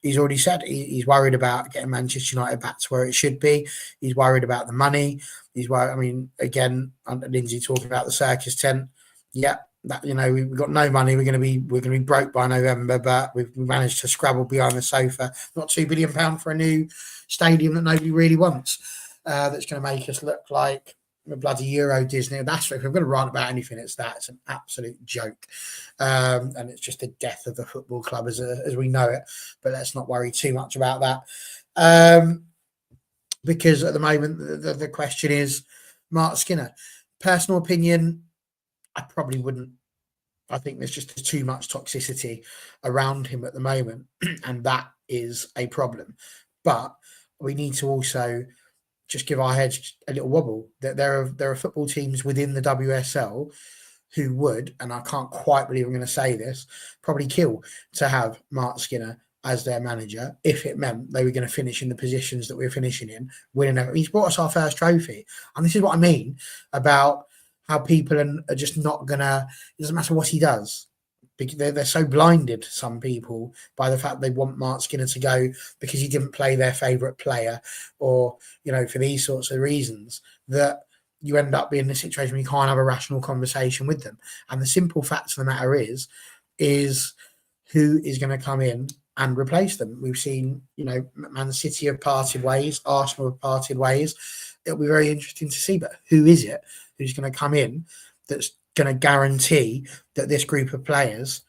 Speaker 2: he's already said he's worried about getting Manchester United back to where it should be. He's worried about the money. He's worried. I mean, again, Lindsay talking about the circus tent. Yeah, that, we've got no money. We're going to be broke by November, but we've managed to scrabble behind the sofa. Not £2 billion for a new stadium that nobody really wants. That's going to make us look like a bloody Euro Disney. That's, if we're going to write about anything, it's that. It's an absolute joke, and it's just the death of the football club as we know it. But let's not worry too much about that, because at the moment the question is Mark Skinner. Personal opinion, I probably wouldn't. I think there's just too much toxicity around him at the moment, and that is a problem. But we need to also just give our heads a little wobble. That there are football teams within the WSL who would, and I can't quite believe I'm going to say this, probably kill to have Mark Skinner as their manager if it meant they were going to finish in the positions that we're finishing in, winning. He's brought us our first trophy, and this is what I mean about how people are just not gonna. It doesn't matter what he does. They're so blinded, some people, by the fact they want Mark Skinner to go because he didn't play their favourite player, or for these sorts of reasons, that you end up being in a situation where you can't have a rational conversation with them. And the simple fact of the matter is who is going to come in and replace them. We've seen, Man City have parted ways, Arsenal have parted ways. It'll be very interesting to see, but who is it who's going to come in that's going to guarantee that this group of players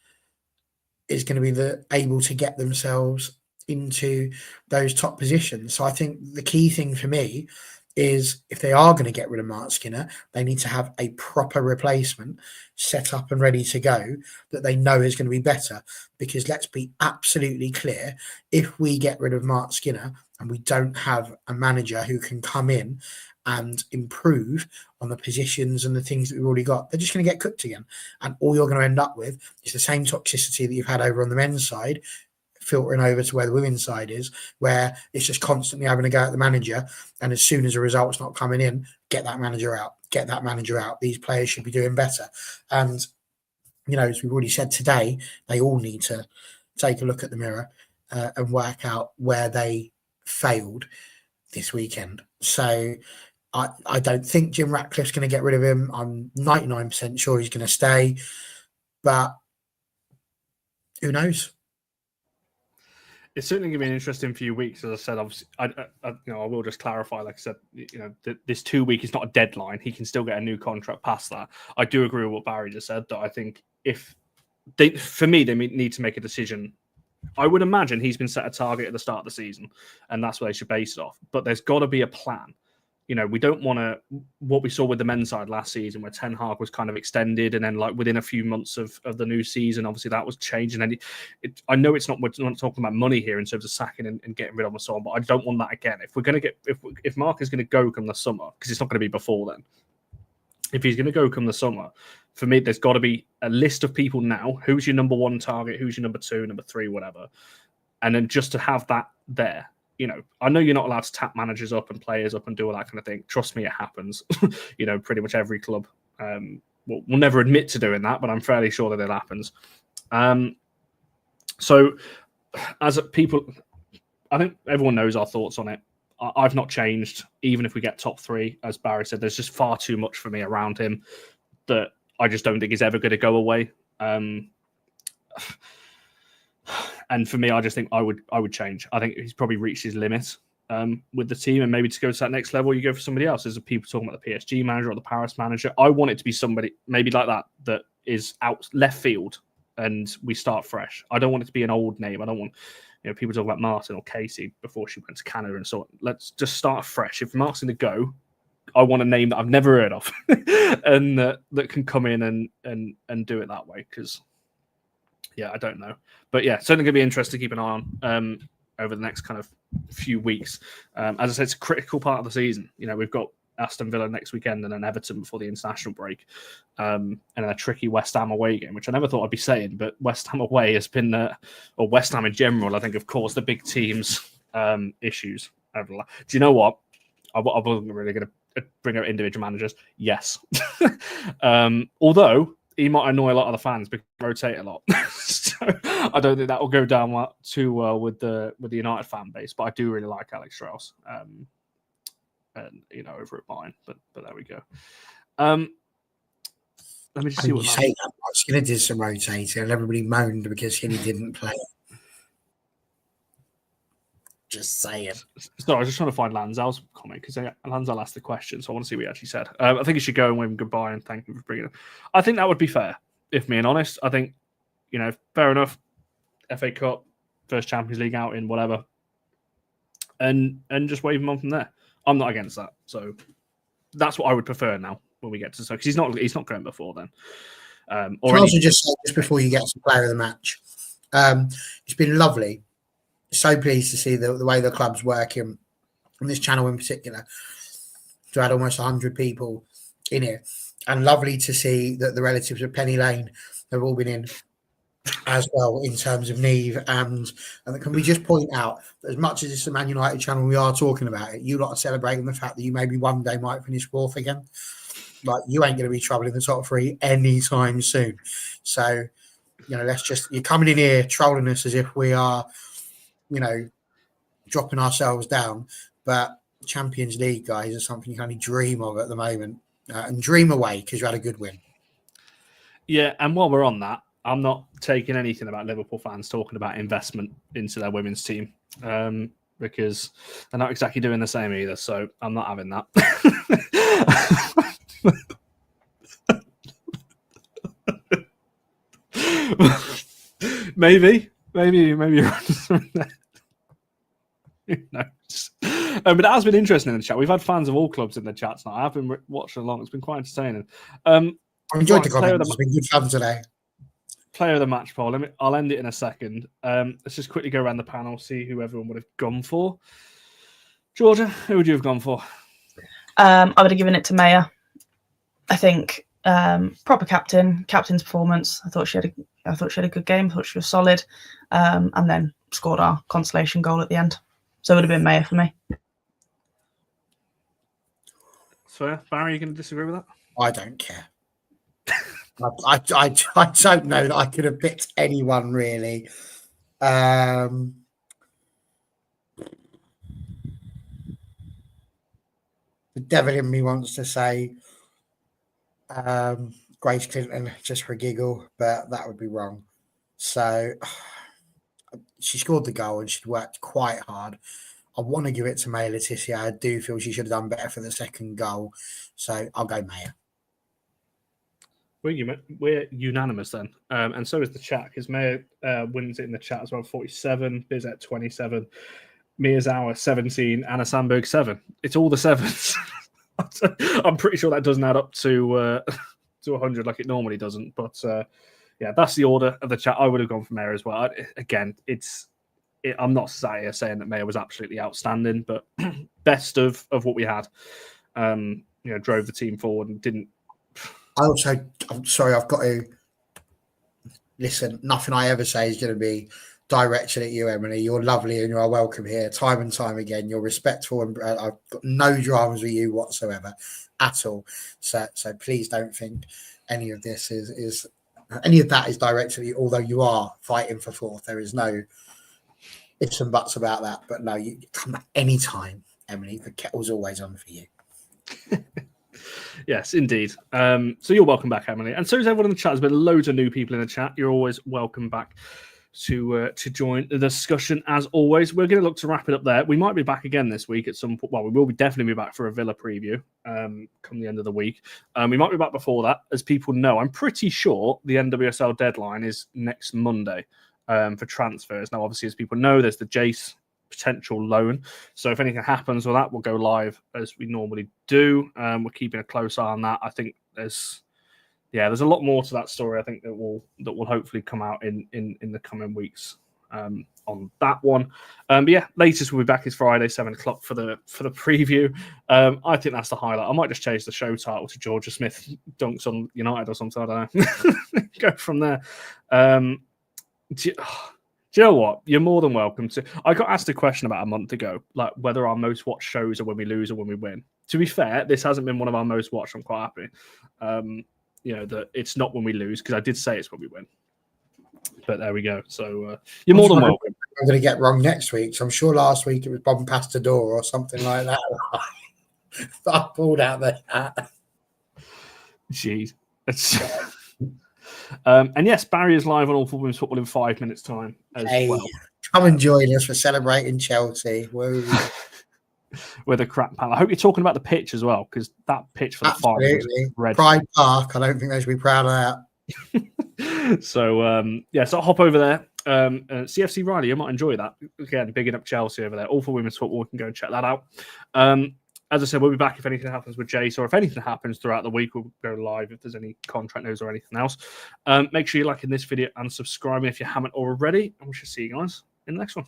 Speaker 2: is going to be able to get themselves into those top positions? So I think the key thing for me is, if they are going to get rid of Mark Skinner, they need to have a proper replacement set up and ready to go that they know is going to be better. Because let's be absolutely clear, if we get rid of Mark Skinner and we don't have a manager who can come in and improve on the positions and the things that we've already got, they're just going to get cooked again. And all you're going to end up with is the same toxicity that you've had over on the men's side, filtering over to where the women's side is, where it's just constantly having to go at the manager. And as soon as a result's not coming in, get that manager out. These players should be doing better. And, as we've already said today, they all need to take a look at the mirror and work out where they failed this weekend. So I don't think Jim Ratcliffe's going to get rid of him. I'm 99% sure he's going to stay, but who knows?
Speaker 1: It's certainly going to be an interesting few weeks. As I said, obviously, I will just clarify. Like I said, this 2 week is not a deadline. He can still get a new contract past that. I do agree with what Barry just said. That I think they need to make a decision. I would imagine he's been set a target at the start of the season, and that's where they should base it off. But there's got to be a plan. We don't want to, what we saw with the men's side last season, where Ten Hag was kind of extended, and then like within a few months of the new season, obviously that was changing. And I know we're not talking about money here in terms of sacking and getting rid of and so on, but I don't want that again. If we're going to if Mark is going to go come the summer, because it's not going to be before then, if he's going to go come the summer, for me, there's got to be a list of people now. Who's your number one target? Who's your number two, number three, whatever. And then just to have that there. I know you're not allowed to tap managers up and players up and do all that kind of thing. Trust me, it happens. Pretty much every club will never admit to doing that, but I'm fairly sure that it happens. So as people, I think everyone knows our thoughts on it. I've not changed, even if we get top three. As Barry said, there's just far too much for me around him that I just don't think he's ever going to go away. And for me, I just think I would change. I think he's probably reached his limit with the team, and maybe to go to that next level, you go for somebody else. There's people talking about the PSG manager or the Paris manager. I want it to be somebody maybe like that is out left field, and we start fresh. I don't want it to be an old name. I don't want people talk about Martin or Casey before she went to Canada and so on. Let's just start fresh. If Mark's going to go, I want a name that I've never heard of and that can come in and do it that way. Because I don't know, but certainly going to be interesting to keep an eye on over the next kind of few weeks. As I said, it's a critical part of the season. We've got Aston Villa next weekend and then Everton before the international break, and then a tricky West Ham away game, which I never thought I'd be saying, but West Ham away has been, or West Ham in general, I think, of course, the big teams' issues. Do you know what? I wasn't really going to bring out individual managers. Yes. Although he might annoy a lot of the fans because he rotate a lot. So I don't think that will go down too well with the United fan base, but I do really like Alex Strauss. And over at mine, but there we go. Let me just see what.
Speaker 2: You say that Skinner did some rotating, and everybody moaned because Skinner didn't play. Just saying.
Speaker 1: So I was just trying to find Lanzell's comment because Lanzell asked the question, so I want to see what he actually said. I think he should go and wave him goodbye and thank him for bringing it. I think that would be fair, if being honest. I think fair enough. FA Cup, first Champions League out in whatever, and just wave him on from there. I'm not against that, so that's what I would prefer now when we get to because he's not going before then.
Speaker 2: Can I also just say just before you get to player of the match, it's been lovely. So pleased to see the way the club's working on this channel in particular. To add almost 100 people in here, and lovely to see that the relatives of Penny Lane have all been in as well in terms of Neve. And can we just point out that as much as it's a Man United channel, we are talking about it. You lot are celebrating the fact that you maybe one day might finish fourth again. Like, you ain't going to be trouble in the top three anytime soon. So, you're coming in here trolling us as if we are, dropping ourselves down. But Champions League, guys, is something you can only dream of at the moment. And dream away because you had a good win.
Speaker 1: Yeah, and while we're on that, I'm not taking anything about Liverpool fans talking about investment into their women's team because they're not exactly doing the same either. So I'm not having that. maybe you're on something there. Who knows? But it has been interesting in the chat. We've had fans of all clubs in the chat tonight. I've been watching along. It's been quite entertaining.
Speaker 2: I enjoyed the comments. It's been good fun today.
Speaker 1: Player of the match poll. I'll end it in a second. Let's just quickly go around the panel, see who everyone would have gone for. Georgia, who would you have gone for?
Speaker 3: I would have given it to Maya. I think proper captain's performance. I thought she had a good game. I thought she was solid, and then scored our consolation goal at the end. So it would have been Maya for me.
Speaker 1: So, Barry, are you going to disagree with that?
Speaker 2: I don't care. I don't know that I could have picked anyone really. The devil in me wants to say Grace Clinton just for a giggle, but that would be wrong. So she scored the goal and she'd worked quite hard. I want to give it to Maya Letizia. I do feel she should have done better for the second goal. So I'll go Maya.
Speaker 1: We're unanimous then. And so is the chat, because Maya wins it in the chat as well. 47, Bizet 27, Miyazawa 17, Anna Sandberg 7. It's all the sevens. I'm pretty sure that doesn't add up to 100 like it normally doesn't. But that's the order of the chat. I would have gone for Maya as well. Again, I'm not sat here saying that Maya was absolutely outstanding, but best of what we had. Drove the team forward and didn't.
Speaker 2: I'm sorry, I've got to listen. Nothing I ever say is going to be directed at you, Emily. You're lovely and you are welcome here time and time again. You're respectful and I've got no dramas with you whatsoever at all. So please don't think any of this is any of that is directed at you, although you are fighting for fourth. There is no ifs and buts about that. But no, you come back any time, Emily. The kettle's always on for you.
Speaker 1: Yes, indeed. So you're welcome back, Emily. And so is everyone in the chat. There's been loads of new people in the chat. You're always welcome back to join the discussion. As always, we're going to look to wrap it up there. We might be back again this week at some point. Well, we will definitely be back for a Villa preview come the end of the week. We might be back before that. As people know, I'm pretty sure the NWSL deadline is next Monday for transfers. Now, obviously, as people know, there's the Jace potential loan. So if anything happens with that, we'll go live as we normally do. We're keeping a close eye on that. I think there's a lot more to that story. I think that will hopefully come out in the coming weeks on that one. But yeah, latest we'll be back is Friday, 7:00 for the preview. I think that's the highlight. I might just change the show title to Georgia Smith dunks on United or something. I don't know. Go from there. Do you know what? You're more than welcome to. I got asked a question about a month ago, like whether our most watched shows are when we lose or when we win. To be fair, this hasn't been one of our most watched. I'm quite happy. That it's not when we lose, because I did say it's when we win. But there we go. So you're more than welcome.
Speaker 2: I'm going to get wrong next week. So I'm sure last week it was Bon Pastador or something like that. That I pulled out the hat.
Speaker 1: Jeez. And yes, Barry is live on All for Women's Football in 5 minutes' time as well.
Speaker 2: Come and join us for celebrating Chelsea.
Speaker 1: With a crap panel. I hope you're talking about the pitch as well, because that pitch for the final was red.
Speaker 2: Pride Park. I don't think they should be proud of that.
Speaker 1: So hop over there. CFC Riley, you might enjoy that. Again, bigging up Chelsea over there. All for Women's Football. You can go and check that out. As I said, we'll be back if anything happens with Jace, or if anything happens throughout the week, we'll go live if there's any contract news or anything else. Make sure you're liking this video and subscribing if you haven't already, and we shall see you guys in the next one.